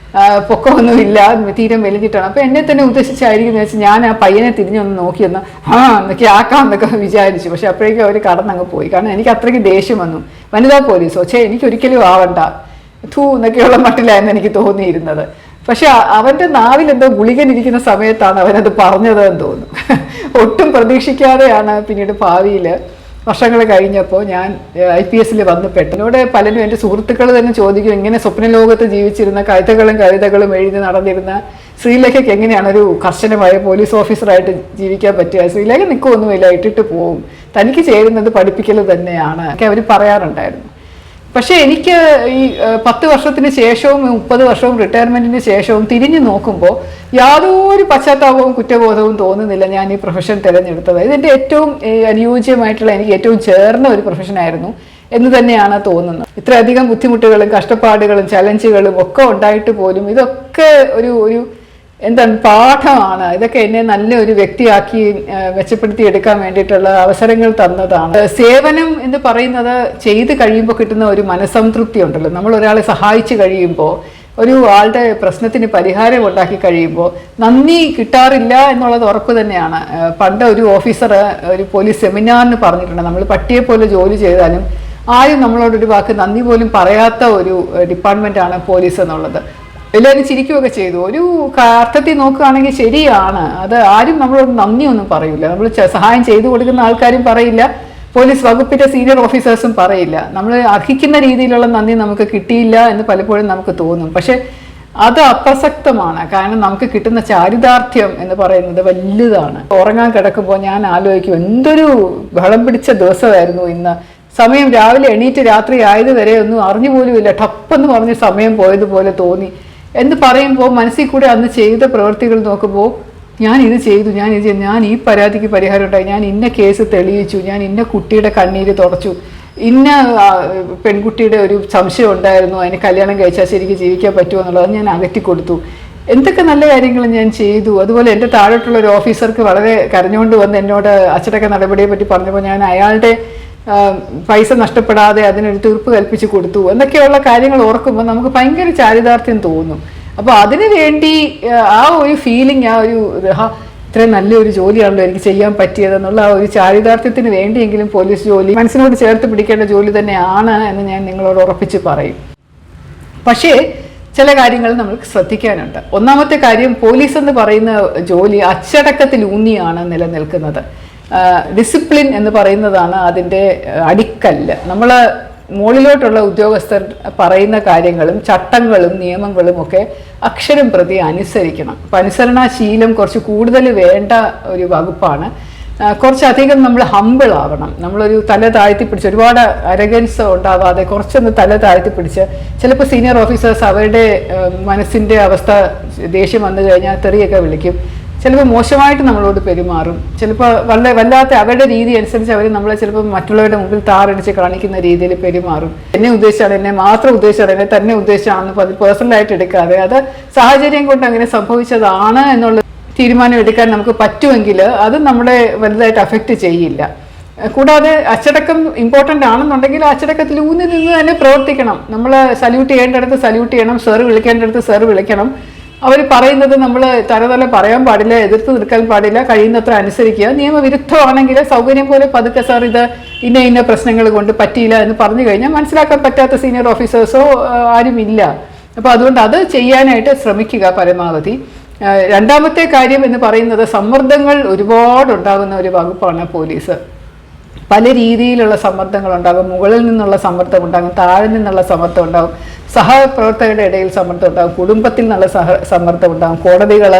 പൊക്കമൊന്നുമില്ല, തീരെ മെലിഞ്ഞിട്ടാണ്. അപ്പം എന്നെ തന്നെ ഉദ്ദേശിച്ചായിരിക്കും എന്ന് വെച്ചാൽ ഞാൻ ആ പയ്യനെ തിരിഞ്ഞൊന്ന് നോക്കിയെന്ന് എന്നൊക്കെ ആക്കാം എന്നൊക്കെ വിചാരിച്ചു. പക്ഷെ അപ്പോഴേക്കും അവർ കടന്നങ്ങ് പോയി. കാരണം എനിക്ക് അത്രയ്ക്ക് ദേഷ്യം വന്നു. വനിതാ പോലീസോ എനിക്കൊരിക്കലും ആവണ്ട എന്നൊക്കെയുള്ള മട്ടിലായിരുന്നു എനിക്ക് തോന്നിയിരുന്നത്. പക്ഷെ അവൻ്റെ നാവിൽ എന്തോ ഗുളികനിരിക്കുന്ന സമയത്താണ് അവനത് പറഞ്ഞത് എന്ന് തോന്നുന്നു. ഒട്ടും പ്രതീക്ഷിക്കാതെയാണ് പിന്നീട് ഭാവിയിൽ വർഷങ്ങൾ കഴിഞ്ഞപ്പോൾ ഞാൻ IPS വന്ന് പെട്ടനോട് പലരും എൻ്റെ സുഹൃത്തുക്കൾ തന്നെ ചോദിക്കും, ഇങ്ങനെ സ്വപ്നലോകത്ത് ജീവിച്ചിരുന്ന കവിതകളും എഴുതി നടന്നിരുന്ന ശ്രീലേഖയ്ക്ക് എങ്ങനെയാണ് ഒരു കർശനമായ പോലീസ് ഓഫീസറായിട്ട് ജീവിക്കാൻ പറ്റുക? ശ്രീലേഖ നിൽക്കുമൊന്നുമില്ല, ഇട്ടിട്ട് പോവും, തനിക്ക് ചേരുന്നത് പഠിപ്പിക്കൽ തന്നെയാണ് ഒക്കെ അവർ പറയാറുണ്ടായിരുന്നു. പക്ഷേ എനിക്ക് ഈ 10 വർഷത്തിന് ശേഷവും 30 വർഷവും റിട്ടയർമെൻറ്റിന് ശേഷവും തിരിഞ്ഞു നോക്കുമ്പോൾ യാതൊരു പശ്ചാത്താപവും കുറ്റബോധവും തോന്നുന്നില്ല ഞാൻ ഈ പ്രൊഫഷൻ തിരഞ്ഞെടുത്തത്. ഇതെൻ്റെ ഏറ്റവും അനുയോജ്യമായിട്ടുള്ള, എനിക്ക് ഏറ്റവും ചേർന്ന ഒരു പ്രൊഫഷനായിരുന്നു എന്ന് തന്നെയാണ് തോന്നുന്നത്. ഇത്രയധികം ബുദ്ധിമുട്ടുകളും കഷ്ടപ്പാടുകളും ചലഞ്ചുകളും ഒക്കെ ഉണ്ടായിട്ട് പോലും ഇതൊക്കെ ഒരു എന്താണ് പാഠമാണ്. ഇതൊക്കെ എന്നെ നല്ലൊരു വ്യക്തിയാക്കി മെച്ചപ്പെടുത്തി എടുക്കാൻ വേണ്ടിയിട്ടുള്ള അവസരങ്ങൾ തന്നതാണ്. സേവനം എന്ന് പറയുന്നത് ചെയ്ത് കഴിയുമ്പോൾ കിട്ടുന്ന ഒരു മനസ്സംതൃപ്തി ഉണ്ടല്ലോ. നമ്മൾ ഒരാളെ സഹായിച്ചു കഴിയുമ്പോൾ, ഒരു ആളുടെ പ്രശ്നത്തിന് പരിഹാരം ഉണ്ടാക്കി കഴിയുമ്പോൾ നന്ദി കിട്ടാറില്ല എന്നുള്ളത് ഉറപ്പ് തന്നെയാണ്. പണ്ട് ഒരു ഓഫീസർ ഒരു പോലീസ് സെമിനാറിന് പറഞ്ഞിട്ടുണ്ട്, നമ്മൾ പട്ടിയെ പോലെ ജോലി ചെയ്താലും ആരും നമ്മളോടൊരു വാക്ക് നന്ദി പോലും പറയാത്ത ഒരു ഡിപ്പാർട്ട്മെൻറ്റാണ് പോലീസ് എന്നുള്ളത്. എല്ലാവരും ചിരിക്കുകയൊക്കെ ചെയ്തു. ഒരു അർത്ഥത്തിൽ നോക്കുകയാണെങ്കിൽ ശരിയാണ്. അത് ആരും നമ്മളോട് നന്ദിയൊന്നും പറയില്ല. നമ്മൾ സഹായം ചെയ്തു കൊടുക്കുന്ന ആൾക്കാരും പറയില്ല, പോലീസ് വകുപ്പിന്റെ സീനിയർ ഓഫീസേഴ്സും പറയില്ല. നമ്മൾ അർഹിക്കുന്ന രീതിയിലുള്ള നന്ദി നമുക്ക് കിട്ടിയില്ല എന്ന് പലപ്പോഴും നമുക്ക് തോന്നും. പക്ഷെ അത് അപ്രസക്തമാണ്. കാരണം നമുക്ക് കിട്ടുന്ന ചാരിതാർത്ഥ്യം എന്ന് പറയുന്നത് വലുതാണ്. ഉറങ്ങാൻ കിടക്കുമ്പോൾ ഞാൻ ആലോചിക്കും, എന്തൊരു ബഹളം പിടിച്ച ദിവസമായിരുന്നു ഇന്ന്. സമയം രാവിലെ എണീറ്റ് രാത്രി ആയതുവരെ ഒന്നും അറിഞ്ഞു പോലുമില്ല. ടപ്പെന്ന് പറഞ്ഞ് സമയം പോയതുപോലെ തോന്നി എന്ന് പറയുമ്പോൾ മനസ്സിൽ കൂടെ അന്ന് ചെയ്ത പ്രവൃത്തികൾ നോക്കുമ്പോൾ ഞാൻ ഇത് ചെയ്തു, ഞാൻ ഈ പരാതിക്ക് പരിഹാരം ഉണ്ടായി, ഞാൻ ഇന്ന കേസ് തെളിയിച്ചു, ഞാൻ ഇന്ന കുട്ടിയുടെ കണ്ണീര് തുടച്ചു, ഇന്ന പെൺകുട്ടിയുടെ ഒരു സംശയം ഉണ്ടായിരുന്നു, അതിന് കല്യാണം കഴിച്ചാൽ ശരിക്കും ജീവിക്കാൻ പറ്റുമോ എന്നുള്ളത് ഞാൻ അകറ്റിക്കൊടുത്തു, എന്തൊക്കെ നല്ല കാര്യങ്ങൾ ഞാൻ ചെയ്തു. അതുപോലെ എൻ്റെ താഴോട്ടുള്ള ഒരു ഓഫീസർക്ക് വളരെ കരഞ്ഞുകൊണ്ട് വന്ന് എന്നോട് അച്ചടക്ക നടപടിയെ പറ്റി പറഞ്ഞപ്പോൾ ഞാൻ അയാളുടെ പൈസ നഷ്ടപ്പെടാതെ അതിനൊരു തീർപ്പ് കൽപ്പിച്ച് കൊടുത്തു എന്നൊക്കെയുള്ള കാര്യങ്ങൾ ഓർക്കുമ്പോൾ നമുക്ക് ഭയങ്കര ചാരിതാർത്ഥ്യം തോന്നും. അപ്പോൾ അതിനു വേണ്ടി ആ ഒരു ഫീലിംഗ്, ആ ഒരു ഇത്രയും നല്ലൊരു ജോലിയാണല്ലോ എനിക്ക് ചെയ്യാൻ പറ്റിയതെന്നുള്ള ആ ഒരു ചാരിതാർത്ഥ്യത്തിന് വേണ്ടിയെങ്കിലും പോലീസ് ജോലി മനസ്സിനോട് ചേർത്ത് പിടിക്കേണ്ട ജോലി തന്നെയാണ് എന്ന് ഞാൻ നിങ്ങളോട് ഉറപ്പിച്ച് പറയും. പക്ഷേ ചില കാര്യങ്ങൾ നമുക്ക് ശ്രദ്ധിക്കാനുണ്ട്. ഒന്നാമത്തെ കാര്യം, പോലീസ് എന്ന് പറയുന്ന ജോലി അച്ചടക്കത്തിലൂന്നിയാണ് നിലനിൽക്കുന്നത്. ഡിസിപ്ലിൻ എന്ന് പറയുന്നതാണ് അതിൻ്റെ അടിക്കല്ല്. നമ്മൾ മുകളിലോട്ടുള്ള ഉദ്യോഗസ്ഥർ പറയുന്ന കാര്യങ്ങളും ചട്ടങ്ങളും നിയമങ്ങളും ഒക്കെ അക്ഷരം പ്രതി അനുസരിക്കണം. അപ്പം അനുസരണാശീലം കുറച്ച് കൂടുതൽ വേണ്ട ഒരു വകുപ്പാണ്. കുറച്ചധികം നമ്മൾ ഹമ്പിൾ ആവണം. നമ്മളൊരു തല താഴ്ത്തി പിടിച്ച്, ഒരുപാട് അരഗൻസ് ഉണ്ടാവാതെ കുറച്ചൊന്ന് തല താഴ്ത്തി പിടിച്ച്, ചിലപ്പോൾ സീനിയർ ഓഫീസേഴ്സ് അവരുടെ മനസ്സിൻ്റെ അവസ്ഥ ദേഷ്യം വന്നു കഴിഞ്ഞാൽ തെറിയൊക്കെ വിളിക്കും. ചിലപ്പോൾ മോശമായിട്ട് നമ്മളോട് പെരുമാറും. ചിലപ്പോൾ വല്ലാത്ത അവരുടെ രീതി അനുസരിച്ച് അവർ നമ്മളെ ചിലപ്പോൾ മറ്റുള്ളവരുടെ മുമ്പിൽ താറടിച്ച് കാണിക്കുന്ന രീതിയിൽ പെരുമാറും. എന്നെ ഉദ്ദേശിച്ചാണ്, എന്നെ മാത്രം ഉദ്ദേശിച്ചാണ്, എന്നെ തന്നെ ഉദ്ദേശിച്ചാണെന്ന് പേഴ്സണലായിട്ട് എടുക്കാതെ അത് സാഹചര്യം കൊണ്ട് അങ്ങനെ സംഭവിച്ചതാണ് എന്നുള്ള തീരുമാനം എടുക്കാൻ നമുക്ക് പറ്റുമെങ്കിൽ അത് നമ്മളെ വലുതായിട്ട് അഫക്റ്റ് ചെയ്യില്ല. കൂടാതെ അച്ചടക്കം ഇമ്പോർട്ടൻ്റ് ആണെന്നുണ്ടെങ്കിൽ അച്ചടക്കത്തിൽ ഊന്നി നിന്ന് തന്നെ പ്രവർത്തിക്കണം. നമ്മൾ സല്യൂട്ട് ചെയ്യേണ്ടടുത്ത് സല്യൂട്ട് ചെയ്യണം, സാർ വിളിക്കേണ്ടടുത്ത് സാർ വിളിക്കണം. അവർ പറയുന്നത് നമ്മൾ തരതല പറയാൻ പാടില്ല, എതിർത്ത് നിൽക്കാൻ പാടില്ല, കഴിയുന്നത്ര അനുസരിക്കുക. നിയമവിരുദ്ധമാണെങ്കിൽ സൗകര്യം പോലെ പതുക്കെ സാർ ഇത് ഇന്ന പ്രശ്നങ്ങൾ കൊണ്ട് പറ്റിയില്ല എന്ന് പറഞ്ഞു കഴിഞ്ഞാൽ മനസ്സിലാക്കാൻ പറ്റാത്ത സീനിയർ ഓഫീസേഴ്സോ ആരും ഇല്ല. അപ്പോൾ അതുകൊണ്ട് അത് ചെയ്യാനായിട്ട് ശ്രമിക്കുക പരമാവധി. രണ്ടാമത്തെ കാര്യം എന്ന് പറയുന്നത്, സമ്മർദ്ദങ്ങൾ ഒരുപാടുണ്ടാകുന്ന ഒരു വകുപ്പാണ് പോലീസ്. പല രീതിയിലുള്ള സമ്മർദ്ദങ്ങൾ ഉണ്ടാകും. മുകളിൽ നിന്നുള്ള സമ്മർദ്ദം ഉണ്ടാകും, താഴെ നിന്നുള്ള സമ്മർദ്ദം ഉണ്ടാകും, സഹപ്രവർത്തകരുടെ ഇടയിൽ സമ്മർദ്ദം ഉണ്ടാകും, കുടുംബത്തിൽ നിന്നുള്ള സമ്മർദ്ദം ഉണ്ടാകും, കോടതികൾ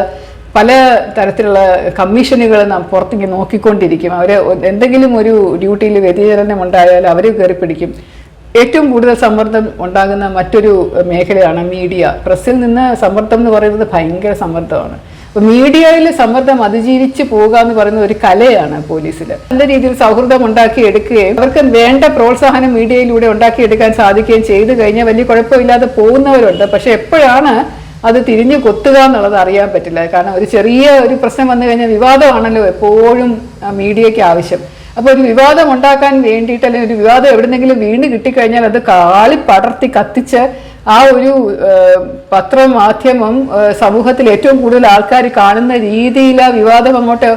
പല തരത്തിലുള്ള കമ്മീഷനുകൾ നാം പുറത്തേക്ക് നോക്കിക്കൊണ്ടിരിക്കും. അവർ എന്തെങ്കിലും ഒരു ഡ്യൂട്ടിയിൽ വ്യതിചലനം ഉണ്ടായാൽ അവർ കയറി പിടിക്കും. ഏറ്റവും കൂടുതൽ സമ്മർദ്ദം ഉണ്ടാകുന്ന മറ്റൊരു മേഖലയാണ് മീഡിയ. പ്രസ്സിൽ നിന്ന് സമ്മർദ്ദം എന്ന് പറയുന്നത് ഭയങ്കര സമ്മർദ്ദമാണ്. അപ്പോൾ മീഡിയയിൽ സമ്മർദ്ദം അതിജീവിച്ച് പോകുക എന്ന് പറയുന്ന ഒരു കലയാണ് പോലീസിൽ. നല്ല രീതിയിൽ സൗഹൃദം ഉണ്ടാക്കിയെടുക്കുകയും അവർക്ക് വേണ്ട പ്രോത്സാഹനം മീഡിയയിലൂടെ ഉണ്ടാക്കിയെടുക്കാൻ സാധിക്കുകയും ചെയ്തു കഴിഞ്ഞാൽ വലിയ കുഴപ്പമില്ലാതെ പോകുന്നവരുണ്ട്. പക്ഷെ എപ്പോഴാണ് അത് തിരിഞ്ഞു കൊത്തുക എന്നുള്ളത് അറിയാൻ പറ്റില്ല. കാരണം ഒരു ചെറിയ ഒരു പ്രശ്നം വന്നു കഴിഞ്ഞാൽ വിവാദമാണല്ലോ എപ്പോഴും മീഡിയയ്ക്ക് ആവശ്യം. അപ്പോൾ ഒരു വിവാദം ഉണ്ടാക്കാൻ വേണ്ടിയിട്ട്, അല്ലെങ്കിൽ ഒരു വിവാദം എവിടെന്നെങ്കിലും വീണ് കിട്ടിക്കഴിഞ്ഞാൽ അത് കാളി പടർത്തി കത്തിച്ച് ആ ഒരു പത്രമാധ്യമം സമൂഹത്തിൽ ഏറ്റവും കൂടുതൽ ആൾക്കാർ കാണുന്ന രീതിയിൽ ആ വിവാദം അങ്ങോട്ട്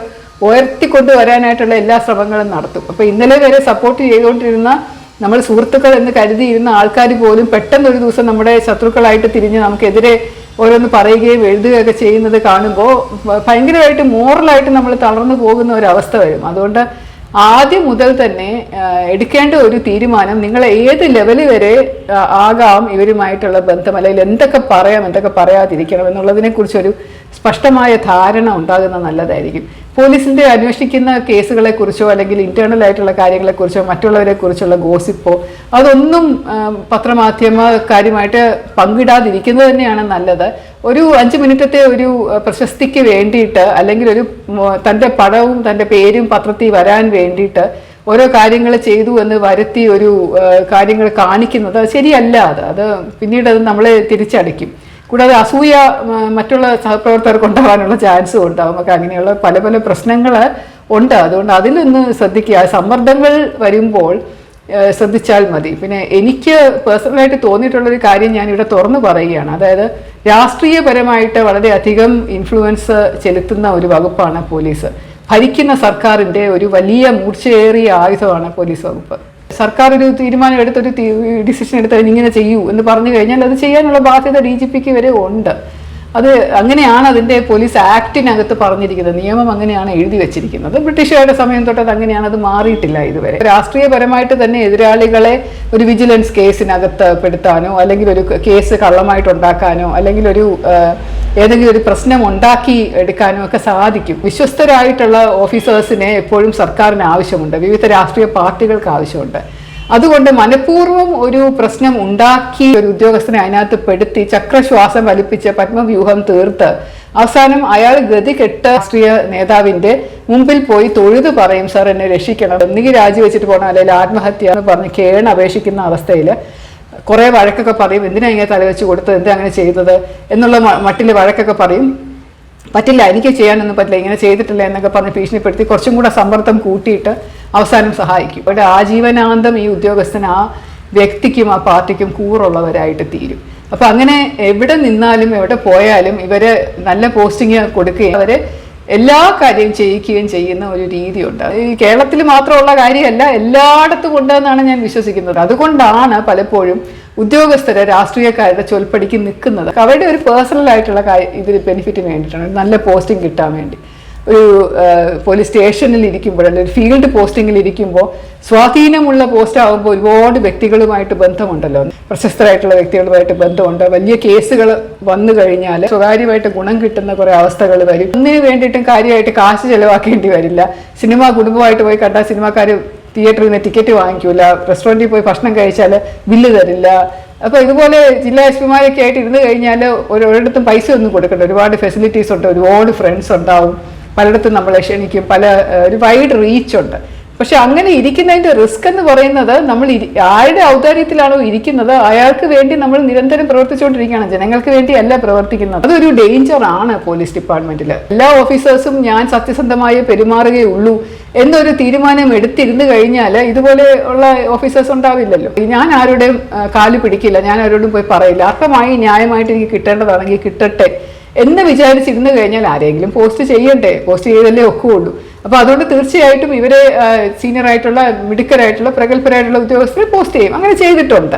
ഉയർത്തിക്കൊണ്ടുവരാനായിട്ടുള്ള എല്ലാ ശ്രമങ്ങളും നടത്തും. അപ്പോൾ ഇന്നലെ വരെ സപ്പോർട്ട് ചെയ്തുകൊണ്ടിരുന്ന നമ്മൾ സുഹൃത്തുക്കൾ എന്ന് കരുതിയിരുന്ന ആൾക്കാർ പോലും പെട്ടെന്ന് ഒരു ദിവസം നമ്മുടെ ശത്രുക്കളായിട്ട് തിരിഞ്ഞ് നമുക്കെതിരെ ഓരോന്ന് പറയുകയും എഴുതുകയൊക്കെ ചെയ്യുന്നത് കാണുമ്പോൾ ഭയങ്കരമായിട്ട് മോറലായിട്ട് നമ്മൾ തളർന്നു പോകുന്ന ഒരവസ്ഥ വരും. അതുകൊണ്ട് ആദ്യം മുതൽ തന്നെ എടുക്കേണ്ട ഒരു തീരുമാനം, നിങ്ങൾ ഏത് ലെവൽ വരെ ആകാം ഇവരുമായിട്ടുള്ള ബന്ധം, അല്ലെങ്കിൽ എന്തൊക്കെ പറയാം എന്തൊക്കെ പറയാതിരിക്കണം എന്നുള്ളതിനെക്കുറിച്ചൊരു സ്പഷ്ടമായ ധാരണ ഉണ്ടാകുന്നത് നല്ലതായിരിക്കും. പോലീസിൻ്റെ അന്വേഷിക്കുന്ന കേസുകളെക്കുറിച്ചോ അല്ലെങ്കിൽ ഇന്റേണൽ ആയിട്ടുള്ള കാര്യങ്ങളെക്കുറിച്ചോ മറ്റുള്ളവരെക്കുറിച്ചുള്ള ഗോസിപ്പോ അതൊന്നും പത്രമാധ്യമക്കാരുമായിട്ട് പങ്കിടാതിരിക്കുന്നത് തന്നെയാണ് നല്ലത്. ഒരു 5 മിനിറ്റത്തെ ഒരു പ്രശസ്തിക്ക് വേണ്ടിയിട്ട്, അല്ലെങ്കിൽ ഒരു തൻ്റെ പടവും തൻ്റെ പേരും പത്രത്തിൽ വരാൻ വേണ്ടിയിട്ട് ഓരോ കാര്യങ്ങൾ ചെയ്തു എന്ന് വരുത്തി ഒരു കാര്യങ്ങൾ കാണിക്കുന്നത് ശരിയല്ല. അത് പിന്നീട് അത് നമ്മളെ തിരിച്ചടിക്കും. കൂടാതെ അസൂയ മറ്റുള്ള സഹപ്രവർത്തകർക്ക് ഉണ്ടാകാനുള്ള ചാൻസും ഉണ്ടാകും. നമുക്ക് അങ്ങനെയുള്ള പല പല പ്രശ്നങ്ങൾ ഉണ്ട്. അതുകൊണ്ട് അതിലൊന്ന് ശ്രദ്ധിക്കുക. സമ്മർദ്ദങ്ങൾ വരുമ്പോൾ ശ്രദ്ധിച്ചാൽ മതി. പിന്നെ എനിക്ക് പേഴ്സണലായിട്ട് തോന്നിയിട്ടുള്ളൊരു കാര്യം ഞാനിവിടെ തുറന്നു പറയുകയാണ്. അതായത് രാഷ്ട്രീയപരമായിട്ട് വളരെയധികം ഇൻഫ്ലുവൻസ് ചെലുത്തുന്ന ഒരു വകുപ്പാണ് പോലീസ്. ഭരിക്കുന്ന സർക്കാരിൻ്റെ ഒരു വലിയ മൂർച്ചയേറിയ ആയുധമാണ് പോലീസ് വകുപ്പ്. സർക്കാർ ഒരു തീരുമാനം ഡിസിഷൻ എടുത്ത് ഇങ്ങനെ ചെയ്യൂ എന്ന് പറഞ്ഞു കഴിഞ്ഞാൽ അത് ചെയ്യാനുള്ള ബാധ്യത DGPക്ക് വരെ ഉണ്ട്. അത് അങ്ങനെയാണ് അതിൻ്റെ പോലീസ് ആക്ടിനകത്ത് പറഞ്ഞിരിക്കുന്നത്. നിയമം അങ്ങനെയാണ് എഴുതി വെച്ചിരിക്കുന്നത്. ബ്രിട്ടീഷുകാരുടെ സമയം തൊട്ട് അത് അങ്ങനെയാണ്, അത് മാറിയിട്ടില്ല ഇതുവരെ. രാഷ്ട്രീയപരമായിട്ട് തന്നെ എതിരാളികളെ ഒരു വിജിലൻസ് കേസിനകത്ത് പെടുത്താനോ അല്ലെങ്കിൽ ഒരു കേസ് കള്ളമായിട്ട് ഉണ്ടാക്കാനോ അല്ലെങ്കിൽ ഒരു ഏതെങ്കിലും ഒരു പ്രശ്നം ഉണ്ടാക്കി എടുക്കാനോ ഒക്കെ സാധിക്കും. വിശ്വസ്തരായിട്ടുള്ള ഓഫീസേഴ്സിനെ എപ്പോഴും സർക്കാരിന് ആവശ്യമുണ്ട്, വിവിധ രാഷ്ട്രീയ പാർട്ടികൾക്ക് ആവശ്യമുണ്ട്. അതുകൊണ്ട് മനഃപൂർവ്വം ഒരു പ്രശ്നം ഉണ്ടാക്കി ഒരു ഉദ്യോഗസ്ഥനെ അതിനകത്ത് പെടുത്തി ചക്രശ്വാസം വലിപ്പിച്ച് പത്മവ്യൂഹം തീർത്ത് അവസാനം അയാൾ ഗതി കെട്ട രാഷ്ട്രീയ നേതാവിന്റെ മുമ്പിൽ പോയി തൊഴുതു പറയും, സാർ എന്നെ രക്ഷിക്കണം, ഒന്നുകിൽ രാജിവെച്ചിട്ട് പോകണം അല്ലെങ്കിൽ ആത്മഹത്യ എന്ന് പറഞ്ഞ് കേണ് അപേക്ഷിക്കുന്ന അവസ്ഥയിൽ കുറേ വഴക്കൊക്കെ പറയും. എന്തിനാ ഇങ്ങനെ തലവെച്ച് കൊടുത്തത്, എന്താ അങ്ങനെ ചെയ്തത് എന്നുള്ള മട്ടിൽ വഴക്കൊക്കെ പറയും. പറ്റില്ല, എനിക്ക് ചെയ്യാനൊന്നും പറ്റില്ല, ഇങ്ങനെ ചെയ്തിട്ടില്ല എന്നൊക്കെ പറഞ്ഞ് ഭീഷണിപ്പെടുത്തി കുറച്ചും കൂടെ സമ്മർദ്ദം കൂട്ടിയിട്ട് അവസാനം സഹായിക്കും. ഇവിടെ ആജീവനാന്തം ഈ ഉദ്യോഗസ്ഥൻ ആ വ്യക്തിക്കും ആ പാർട്ടിക്കും കൂറുള്ളവരായിട്ട് തീരും. അപ്പം അങ്ങനെ എവിടെ നിന്നാലും എവിടെ പോയാലും ഇവരെ നല്ല പോസ്റ്റിങ് കൊടുക്കുകയും അവരെ എല്ലാ കാര്യം ചെയ്യിക്കുകയും ചെയ്യുന്ന ഒരു രീതിയുണ്ട്. ഈ കേരളത്തിൽ മാത്രമുള്ള കാര്യമല്ല, എല്ലായിടത്തും ഉണ്ടെന്നാണ് ഞാൻ വിശ്വസിക്കുന്നത്. അതുകൊണ്ടാണ് പലപ്പോഴും ഉദ്യോഗസ്ഥരെ രാഷ്ട്രീയക്കാരുടെ ചൊൽപ്പടിക്ക് നിൽക്കുന്നത്. അവരുടെ ഒരു പേഴ്സണൽ ആയിട്ടുള്ള ഇതിൽ ബെനിഫിറ്റിന് വേണ്ടിയിട്ടാണ്, നല്ല പോസ്റ്റിംഗ് കിട്ടാൻ വേണ്ടി. ഒരു പോലീസ് സ്റ്റേഷനിൽ ഇരിക്കുമ്പോൾ അല്ലെങ്കിൽ ഒരു ഫീൽഡ് പോസ്റ്റിങ്ങിൽ ഇരിക്കുമ്പോൾ സ്വാധീനമുള്ള പോസ്റ്റ് ആകുമ്പോൾ ഒരുപാട് വ്യക്തികളുമായിട്ട് ബന്ധമുണ്ടല്ലോ, പ്രശസ്തരായിട്ടുള്ള വ്യക്തികളുമായിട്ട് ബന്ധമുണ്ട്. വലിയ കേസുകൾ വന്നു കഴിഞ്ഞാൽ സ്വകാര്യമായിട്ട് ഗുണം കിട്ടുന്ന കുറേ അവസ്ഥകൾ വരും. ഒന്നിനു വേണ്ടിയിട്ടും കാര്യമായിട്ട് കാശ് ചെലവാക്കേണ്ടി വരില്ല. സിനിമ കുടുംബമായിട്ട് പോയി കണ്ടാൽ സിനിമാക്കാർ തിയേറ്ററിൽ നിന്ന് ടിക്കറ്റ് വാങ്ങിക്കൂല, റെസ്റ്റോറൻറ്റിൽ പോയി ഭക്ഷണം കഴിച്ചാൽ ബില്ല് തരില്ല. അപ്പോൾ ഇതുപോലെ ജില്ലാ എസ് പിമാരൊക്കെ ആയിട്ട് ഇരുന്ന് കഴിഞ്ഞാൽ ഒരിടത്തും പൈസ ഒന്നും കൊടുക്കണ്ട, ഒരുപാട് ഫെസിലിറ്റീസ് ഉണ്ട്, ഒരുപാട് ഫ്രണ്ട്സ് ഉണ്ടാവും, പലയിടത്തും നമ്മളെ ക്ഷണിക്കും, ഒരു വൈഡ് റീച്ച് ഉണ്ട്. പക്ഷെ അങ്ങനെ ഇരിക്കുന്നതിൻ്റെ റിസ്ക് എന്ന് പറയുന്നത് നമ്മൾ ആരുടെ ഔദാര്യത്തിലാണോ ഇരിക്കുന്നത് അയാൾക്ക് വേണ്ടി നമ്മൾ നിരന്തരം പ്രവർത്തിച്ചുകൊണ്ടിരിക്കുകയാണ്, ജനങ്ങൾക്ക് വേണ്ടിയല്ല പ്രവർത്തിക്കുന്നത്. അതൊരു ഡേഞ്ചറാണ് പോലീസ് ഡിപ്പാർട്ട്മെന്റിൽ. എല്ലാ ഓഫീസേഴ്സും ഞാൻ സത്യസന്ധമായി പെരുമാറുകയുള്ളൂ എന്നൊരു തീരുമാനം എടുത്തിരുന്നു കഴിഞ്ഞാൽ ഇതുപോലെ ഉള്ള ഓഫീസേഴ്സ് ഉണ്ടാവില്ലല്ലോ. ഞാൻ ആരുടെയും കാല് പിടിക്കില്ല, ഞാൻ ആരോടും പോയി പറയില്ല, അർത്ഥമായി ന്യായമായിട്ട് എനിക്ക് കിട്ടേണ്ടതാണെങ്കിൽ കിട്ടട്ടെ എന്ന് വിചാരിച്ചിരുന്നു കഴിഞ്ഞാൽ ആരെങ്കിലും പോസ്റ്റ് ചെയ്യണ്ടേ, പോസ്റ്റ് ചെയ്തല്ലേ ഒക്കുകയുള്ളൂ. അപ്പോൾ അതുകൊണ്ട് തീർച്ചയായിട്ടും ഇവരെ സീനിയർ ആയിട്ടുള്ള മിടുക്കരായിട്ടുള്ള പ്രഗത്ഭരായിട്ടുള്ള ഉദ്യോഗസ്ഥരെ പോസ്റ്റ് ചെയ്യും. അങ്ങനെ ചെയ്തിട്ടുണ്ട്.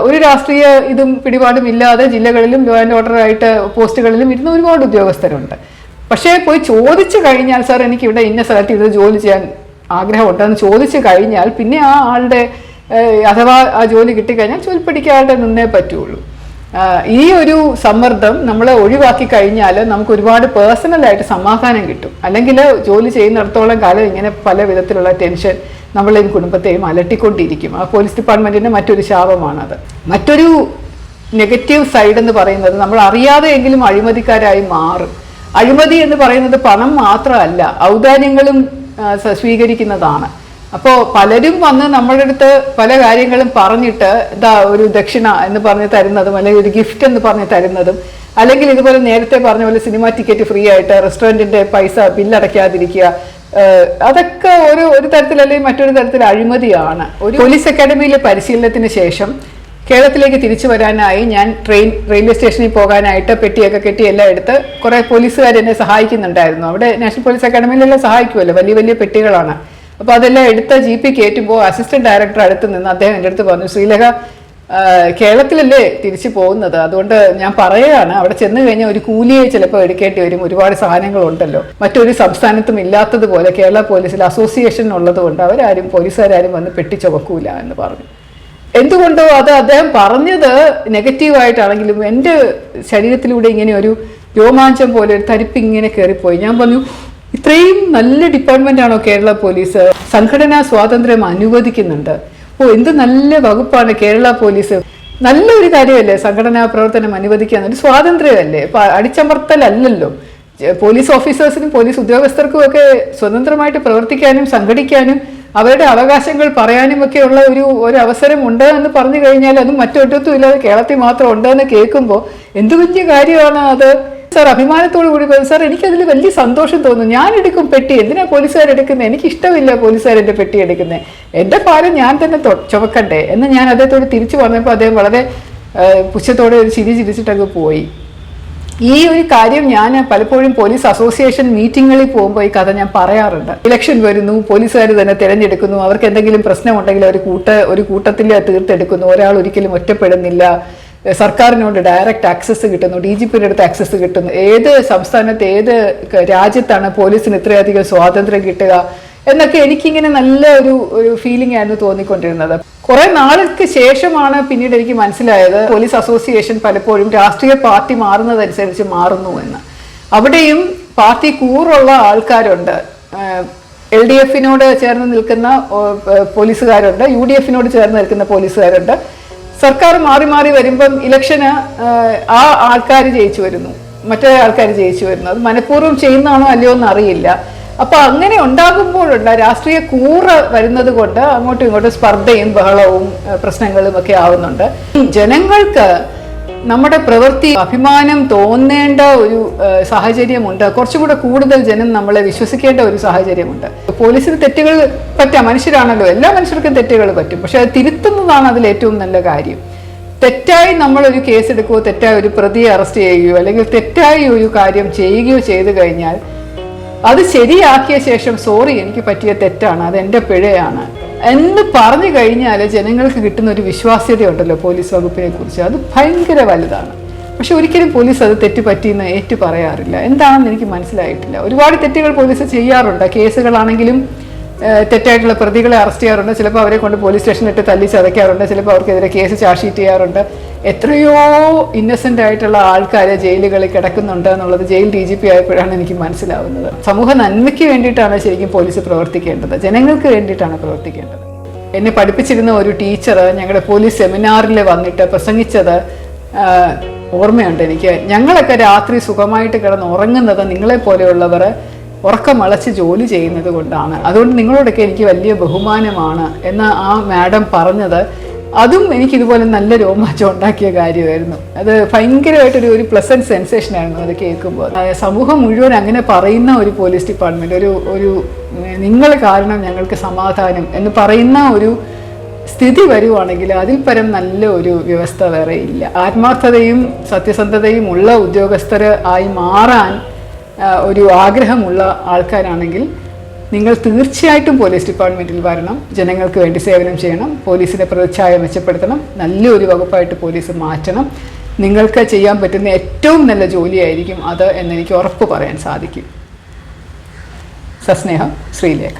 ഒരു രാഷ്ട്രീയ ഇതും പിടിപാടും ഇല്ലാതെ ജില്ലകളിലും ലോ ആൻഡ് ഓർഡർ ആയിട്ട് പോസ്റ്റുകളിലും ഇരുന്ന ഒരുപാട് ഉദ്യോഗസ്ഥരുണ്ട്. പക്ഷേ പോയി ചോദിച്ചു കഴിഞ്ഞാൽ, സാർ എനിക്ക് ഇവിടെ ഇന്ന സ്ഥലത്ത് ഇത് ജോലി ചെയ്യാൻ ആഗ്രഹമുണ്ടെന്ന് ചോദിച്ചു കഴിഞ്ഞാൽ പിന്നെ ആ ആളുടെ അഥവാ ആ ജോലി കിട്ടിക്കഴിഞ്ഞാൽ ചൊൽപ്പടിക്കാളുടെ നിന്നേ പറ്റുള്ളൂ. ഈ ഒരു സമ്മർദ്ദം നമ്മൾ ഒഴിവാക്കി കഴിഞ്ഞാൽ നമുക്ക് ഒരുപാട് പേഴ്സണലായിട്ട് സമാധാനം കിട്ടും. അല്ലെങ്കിൽ ജോലി ചെയ്യുന്നിടത്തോളം കാലം ഇങ്ങനെ പല വിധത്തിലുള്ള ടെൻഷൻ നമ്മളെയും കുടുംബത്തെയും അലട്ടിക്കൊണ്ടിരിക്കും. ആ പോലീസ് ഡിപ്പാർട്ട്മെൻറ്റിൻ്റെ മറ്റൊരു ശാപമാണത്. മറ്റൊരു നെഗറ്റീവ് സൈഡ് എന്ന് പറയുന്നത് നമ്മൾ അറിയാതെയെങ്കിലും അഴിമതിക്കാരായി മാറും. അഴിമതി എന്ന് പറയുന്നത് പണം മാത്രമല്ല, ഔദാര്യങ്ങളും സ്വീകരിക്കുന്നതാണ്. അപ്പോൾ പലരും വന്ന് നമ്മളുടെ അടുത്ത് പല കാര്യങ്ങളും പറഞ്ഞിട്ട് ഇതാ ഒരു ദക്ഷിണ എന്ന് പറഞ്ഞ് തരുന്നതും അല്ലെങ്കിൽ ഒരു ഗിഫ്റ്റ് എന്ന് പറഞ്ഞ് തരുന്നതും അല്ലെങ്കിൽ ഇതുപോലെ നേരത്തെ പറഞ്ഞ പോലെ സിനിമ ടിക്കറ്റ് ഫ്രീ ആയിട്ട് റെസ്റ്റോറൻറ്റിൻ്റെ പൈസ ബില്ലടയ്ക്കാതിരിക്കുക, അതൊക്കെ ഒരു തരത്തിൽ അല്ലെങ്കിൽ മറ്റൊരു തരത്തിൽ അഴിമതിയാണ്. ഒരു പോലീസ് അക്കാഡമിയിലെ പരിശീലനത്തിന് ശേഷം കേരളത്തിലേക്ക് തിരിച്ചു വരാനായി ഞാൻ റെയിൽവേ സ്റ്റേഷനിൽ പോകാനായിട്ട് പെട്ടിയൊക്കെ കെട്ടി എല്ലാം എടുത്ത് കുറേ പോലീസുകാർ എന്നെ സഹായിക്കുന്നുണ്ടായിരുന്നു. അവിടെ നാഷണൽ പോലീസ് അക്കാഡമിയിലെല്ലാം സഹായിക്കുമല്ലോ, വലിയ വലിയ പെട്ടികളാണ്. അപ്പോൾ അതെല്ലാം എടുത്ത ജീപ്പ് കയറ്റുമ്പോൾ അസിസ്റ്റന്റ് ഡയറക്ടർ അടുത്ത് നിന്ന് അദ്ദേഹം എൻ്റെ അടുത്ത് പറഞ്ഞു, ശ്രീലേഖ കേരളത്തിലല്ലേ തിരിച്ചു പോകുന്നത്, അതുകൊണ്ട് ഞാൻ പറയുകയാണ് അവിടെ ചെന്ന് കഴിഞ്ഞാൽ ഒരു കൂലിയെ ചിലപ്പോൾ എടുക്കേണ്ടി വരും, ഒരുപാട് സാധനങ്ങളുണ്ടല്ലോ, മറ്റൊരു സംസ്ഥാനത്തും ഇല്ലാത്തതുപോലെ കേരള പോലീസിൽ അസോസിയേഷൻ ഉള്ളതുകൊണ്ട് അവരാരും പോലീസുകാരും വന്ന് പെട്ടി ചുമക്കൂല എന്ന് പറഞ്ഞു. എന്തുകൊണ്ടോ അത് അദ്ദേഹം പറഞ്ഞത് നെഗറ്റീവായിട്ടാണെങ്കിലും എൻ്റെ ശരീരത്തിലൂടെ ഇങ്ങനെ ഒരു രോമാഞ്ചം പോലെ ഒരു തരിപ്പ് ഇങ്ങനെ കയറിപ്പോയി. ഞാൻ പറഞ്ഞു, ഇത്രയും നല്ല ഡിപ്പാർട്ട്മെന്റ് ആണോ കേരള പോലീസ്, സംഘടനാ സ്വാതന്ത്ര്യം അനുവദിക്കുന്നുണ്ട്, എന്ത് നല്ല വകുപ്പാണ് കേരള പോലീസ്, നല്ലൊരു കാര്യമല്ലേ സംഘടനാ പ്രവർത്തനം അനുവദിക്കുക, ഒരു സ്വാതന്ത്ര്യമല്ലേ, ഇപ്പൊ അടിച്ചമർത്തലല്ലല്ലോ. പോലീസ് ഓഫീസേഴ്സിനും പോലീസ് ഉദ്യോഗസ്ഥർക്കും ഒക്കെ സ്വതന്ത്രമായിട്ട് പ്രവർത്തിക്കാനും സംഘടിക്കാനും അവരുടെ അവകാശങ്ങൾ പറയാനും ഒക്കെ ഉള്ള ഒരു അവസരം ഉണ്ട് എന്ന് പറഞ്ഞു കഴിഞ്ഞാൽ അതും മറ്റൊരിടത്തും ഇല്ലാതെ കേരളത്തിൽ മാത്രം ഉണ്ടെന്ന് കേൾക്കുമ്പോൾ എന്ത് വലിയ കാര്യമാണ് അത്. സാർ അഭിമാനത്തോടു കൂടി പറയും, സാർ എനിക്കതിൽ വലിയ സന്തോഷം തോന്നുന്നു, ഞാൻ എടുക്കും പെട്ടി, എന്തിനാ പോലീസുകാരെടുക്കുന്നത്, എനിക്കിഷ്ടമില്ല പോലീസുകാരെൻ്റെ പെട്ടി എടുക്കുന്നത്, എൻ്റെ ഭാരം ഞാൻ തന്നെ ചുമക്കണ്ടേ എന്ന് ഞാൻ അദ്ദേഹത്തോട് തിരിച്ചു പറഞ്ഞപ്പോൾ അദ്ദേഹം വളരെ പുച്ഛത്തോടെ ഒരു ചിരിച്ചിട്ടങ്ങ് പോയി. ഈ ഒരു കാര്യം ഞാൻ പലപ്പോഴും പോലീസ് അസോസിയേഷൻ മീറ്റിങ്ങുകളിൽ പോകുമ്പോൾ ഈ കഥ ഞാൻ പറയാറുണ്ട്. ഇലക്ഷൻ വരുന്നു, പോലീസുകാർ തന്നെ തിരഞ്ഞെടുക്കുന്നു, അവർക്ക് എന്തെങ്കിലും പ്രശ്നമുണ്ടെങ്കിൽ ഒരു കൂട്ടത്തിൽ തീർത്തെടുക്കുന്നു, ഒരാൾ ഒരിക്കലും ഒറ്റപ്പെടുന്നില്ല, സർക്കാരിനോട് ഡയറക്റ്റ് ആക്സസ് കിട്ടുന്നു, DGPയുടെ അടുത്ത് ആക്സസ് കിട്ടുന്നു. ഏത് സംസ്ഥാനത്ത് ഏത് രാജ്യത്താണ് പോലീസിന് ഇത്രയധികം സ്വാതന്ത്ര്യം കിട്ടുക എന്നൊക്കെ എനിക്കിങ്ങനെ നല്ല ഒരു ഫീലിംഗ് ആയിരുന്നു തോന്നിക്കൊണ്ടിരുന്നത്. കുറെ നാൾക്ക് ശേഷമാണ് പിന്നീട് എനിക്ക് മനസ്സിലായത് പോലീസ് അസോസിയേഷൻ പലപ്പോഴും രാഷ്ട്രീയ പാർട്ടി മാറുന്നതനുസരിച്ച് മാറുന്നു എന്ന്. അവിടെയും പാർട്ടി കൂറുള്ള ആൾക്കാരുണ്ട്. LDFിനോട് ചേർന്ന് നിൽക്കുന്ന പോലീസുകാരുണ്ട്, UDFിനോട് ചേർന്ന് നിൽക്കുന്ന പോലീസുകാരുണ്ട്. സർക്കാർ മാറി മാറി വരുമ്പം ഇലക്ഷന് ആ ആൾക്കാർ ജയിച്ചു വരുന്നു, മറ്റേ ആൾക്കാർ ജയിച്ചു വരുന്നു. അത് മനഃപൂർവ്വം ചെയ്യുന്നതാണോ അല്ലയോ എന്ന് അറിയില്ല. അപ്പൊ അങ്ങനെ ഉണ്ടാകുമ്പോഴുള്ള രാഷ്ട്രീയ കൂറ് വരുന്നത് കൊണ്ട് അങ്ങോട്ടും ഇങ്ങോട്ടും സ്പർദ്ധയും ബഹളവും പ്രശ്നങ്ങളും ഒക്കെ ആവുന്നുണ്ട്. ജനങ്ങൾക്ക് നമ്മുടെ പ്രവൃത്തി അഭിമാനം തോന്നേണ്ട ഒരു സാഹചര്യമുണ്ട്. കുറച്ചും കൂടെ കൂടുതൽ ജനം നമ്മളെ വിശ്വസിക്കേണ്ട ഒരു സാഹചര്യമുണ്ട്. പോലീസിന് തെറ്റുകൾ പറ്റാം, മനുഷ്യരാണല്ലോ, എല്ലാ മനുഷ്യർക്കും തെറ്റുകൾ പറ്റും. പക്ഷെ അത് തിരുത്തുന്നതാണ് അതിൽ ഏറ്റവും നല്ല കാര്യം. തെറ്റായി നമ്മളൊരു കേസ് എടുക്കുകയോ തെറ്റായി ഒരു പ്രതിയെ അറസ്റ്റ് ചെയ്യുകയോ അല്ലെങ്കിൽ തെറ്റായി ഒരു കാര്യം ചെയ്യുകയോ ചെയ്തു കഴിഞ്ഞാൽ അത് ശരിയാക്കിയ ശേഷം സോറി എനിക്ക് പറ്റിയ തെറ്റാണ്, അത് എൻ്റെ പിഴയാണ് എന്ന് പറഞ്ഞു കഴിഞ്ഞാൽ ജനങ്ങൾക്ക് കിട്ടുന്ന ഒരു വിശ്വാസ്യതയുണ്ടല്ലോ പോലീസ് വകുപ്പിനെ കുറിച്ച്, അത് ഭയങ്കര വലുതാണ്. പക്ഷെ ഒരിക്കലും പോലീസ് അത് തെറ്റ് പറ്റിയെന്ന് ഏറ്റു പറയാറില്ല. എന്താണെന്ന് എനിക്ക് മനസ്സിലായിട്ടില്ല. ഒരുപാട് തെറ്റുകൾ പോലീസ് ചെയ്യാറുണ്ട്. കേസുകളാണെങ്കിലും തെറ്റായിട്ടുള്ള പ്രതികളെ അറസ്റ്റ് ചെയ്യാറുണ്ട്, ചിലപ്പോൾ അവരെ കൊണ്ട് പോലീസ് സ്റ്റേഷനിലിട്ട് തല്ലി ചതയ്ക്കാറുണ്ട്, ചിലപ്പോൾ അവർക്കെതിരെ കേസ് ചാർജ് ഷീറ്റ് ചെയ്യാറുണ്ട്. എത്രയോ ഇന്നസെൻ്റ് ആയിട്ടുള്ള ആൾക്കാരെ ജയിലുകളിൽ കിടക്കുന്നുണ്ട് എന്നുള്ളത് ജയിൽ DGP ആയപ്പോഴാണ് എനിക്ക് മനസ്സിലാവുന്നത്. സമൂഹ നന്മയ്ക്ക് വേണ്ടിയിട്ടാണ് ശരിക്കും പോലീസ് പ്രവർത്തിക്കേണ്ടത്, ജനങ്ങൾക്ക് വേണ്ടിയിട്ടാണ് പ്രവർത്തിക്കേണ്ടത്. എന്നെ പഠിപ്പിച്ചിരുന്ന ഒരു ടീച്ചർ ഞങ്ങളുടെ പോലീസ് സെമിനാറിൽ വന്നിട്ട് പ്രസംഗിച്ചത് ഓർമ്മയുണ്ട് എനിക്ക്. ഞങ്ങളൊക്കെ രാത്രി സുഖമായിട്ട് കിടന്ന് ഉറങ്ങുന്നത് നിങ്ങളെപ്പോലെയുള്ളവർ ഉറക്കമളച്ച് ജോലി ചെയ്യുന്നത് കൊണ്ടാണ്, അതുകൊണ്ട് നിങ്ങളോടൊക്കെ എനിക്ക് വലിയ ബഹുമാനമാണ് എന്ന് ആ മാഡം പറഞ്ഞത് അതും എനിക്കിതുപോലെ നല്ല രോമാഞ്ചം ഉണ്ടാക്കിയ കാര്യമായിരുന്നു. അത് ഭയങ്കരമായിട്ടൊരു പ്ലസൻറ്റ് സെൻസേഷനായിരുന്നു അത് കേൾക്കുമ്പോൾ. സമൂഹം മുഴുവൻ അങ്ങനെ പറയുന്ന ഒരു പോലീസ് ഡിപ്പാർട്ട്മെൻറ്റ്, ഒരു നിങ്ങൾ കാരണം ഞങ്ങൾക്ക് സമാധാനം എന്ന് പറയുന്ന ഒരു സ്ഥിതി വരുവാണെങ്കിൽ അതിൽ പരം നല്ല ഒരു വ്യവസ്ഥ വേറെ ഇല്ല. ആത്മാർത്ഥതയും സത്യസന്ധതയും ഉള്ള ഉദ്യോഗസ്ഥർ ആയി മാറാൻ ഒരു ആഗ്രഹമുള്ള ആൾക്കാരാണെങ്കിൽ നിങ്ങൾ തീർച്ചയായിട്ടും പോലീസ് ഡിപ്പാർട്ട്മെൻറ്റിൽ വരണം, ജനങ്ങൾക്ക് വേണ്ടി സേവനം ചെയ്യണം, പോലീസിൻ്റെ പ്രതിച്ഛായ മെച്ചപ്പെടുത്തണം, നല്ലൊരു വകുപ്പായിട്ട് പോലീസ് മാറ്റണം. നിങ്ങൾക്ക് ചെയ്യാൻ പറ്റുന്ന ഏറ്റവും നല്ല ജോലിയായിരിക്കും അത് എന്നെനിക്ക് ഉറപ്പ് പറയാൻ സാധിക്കും. സസ്നേഹം, ശ്രീലേഖ.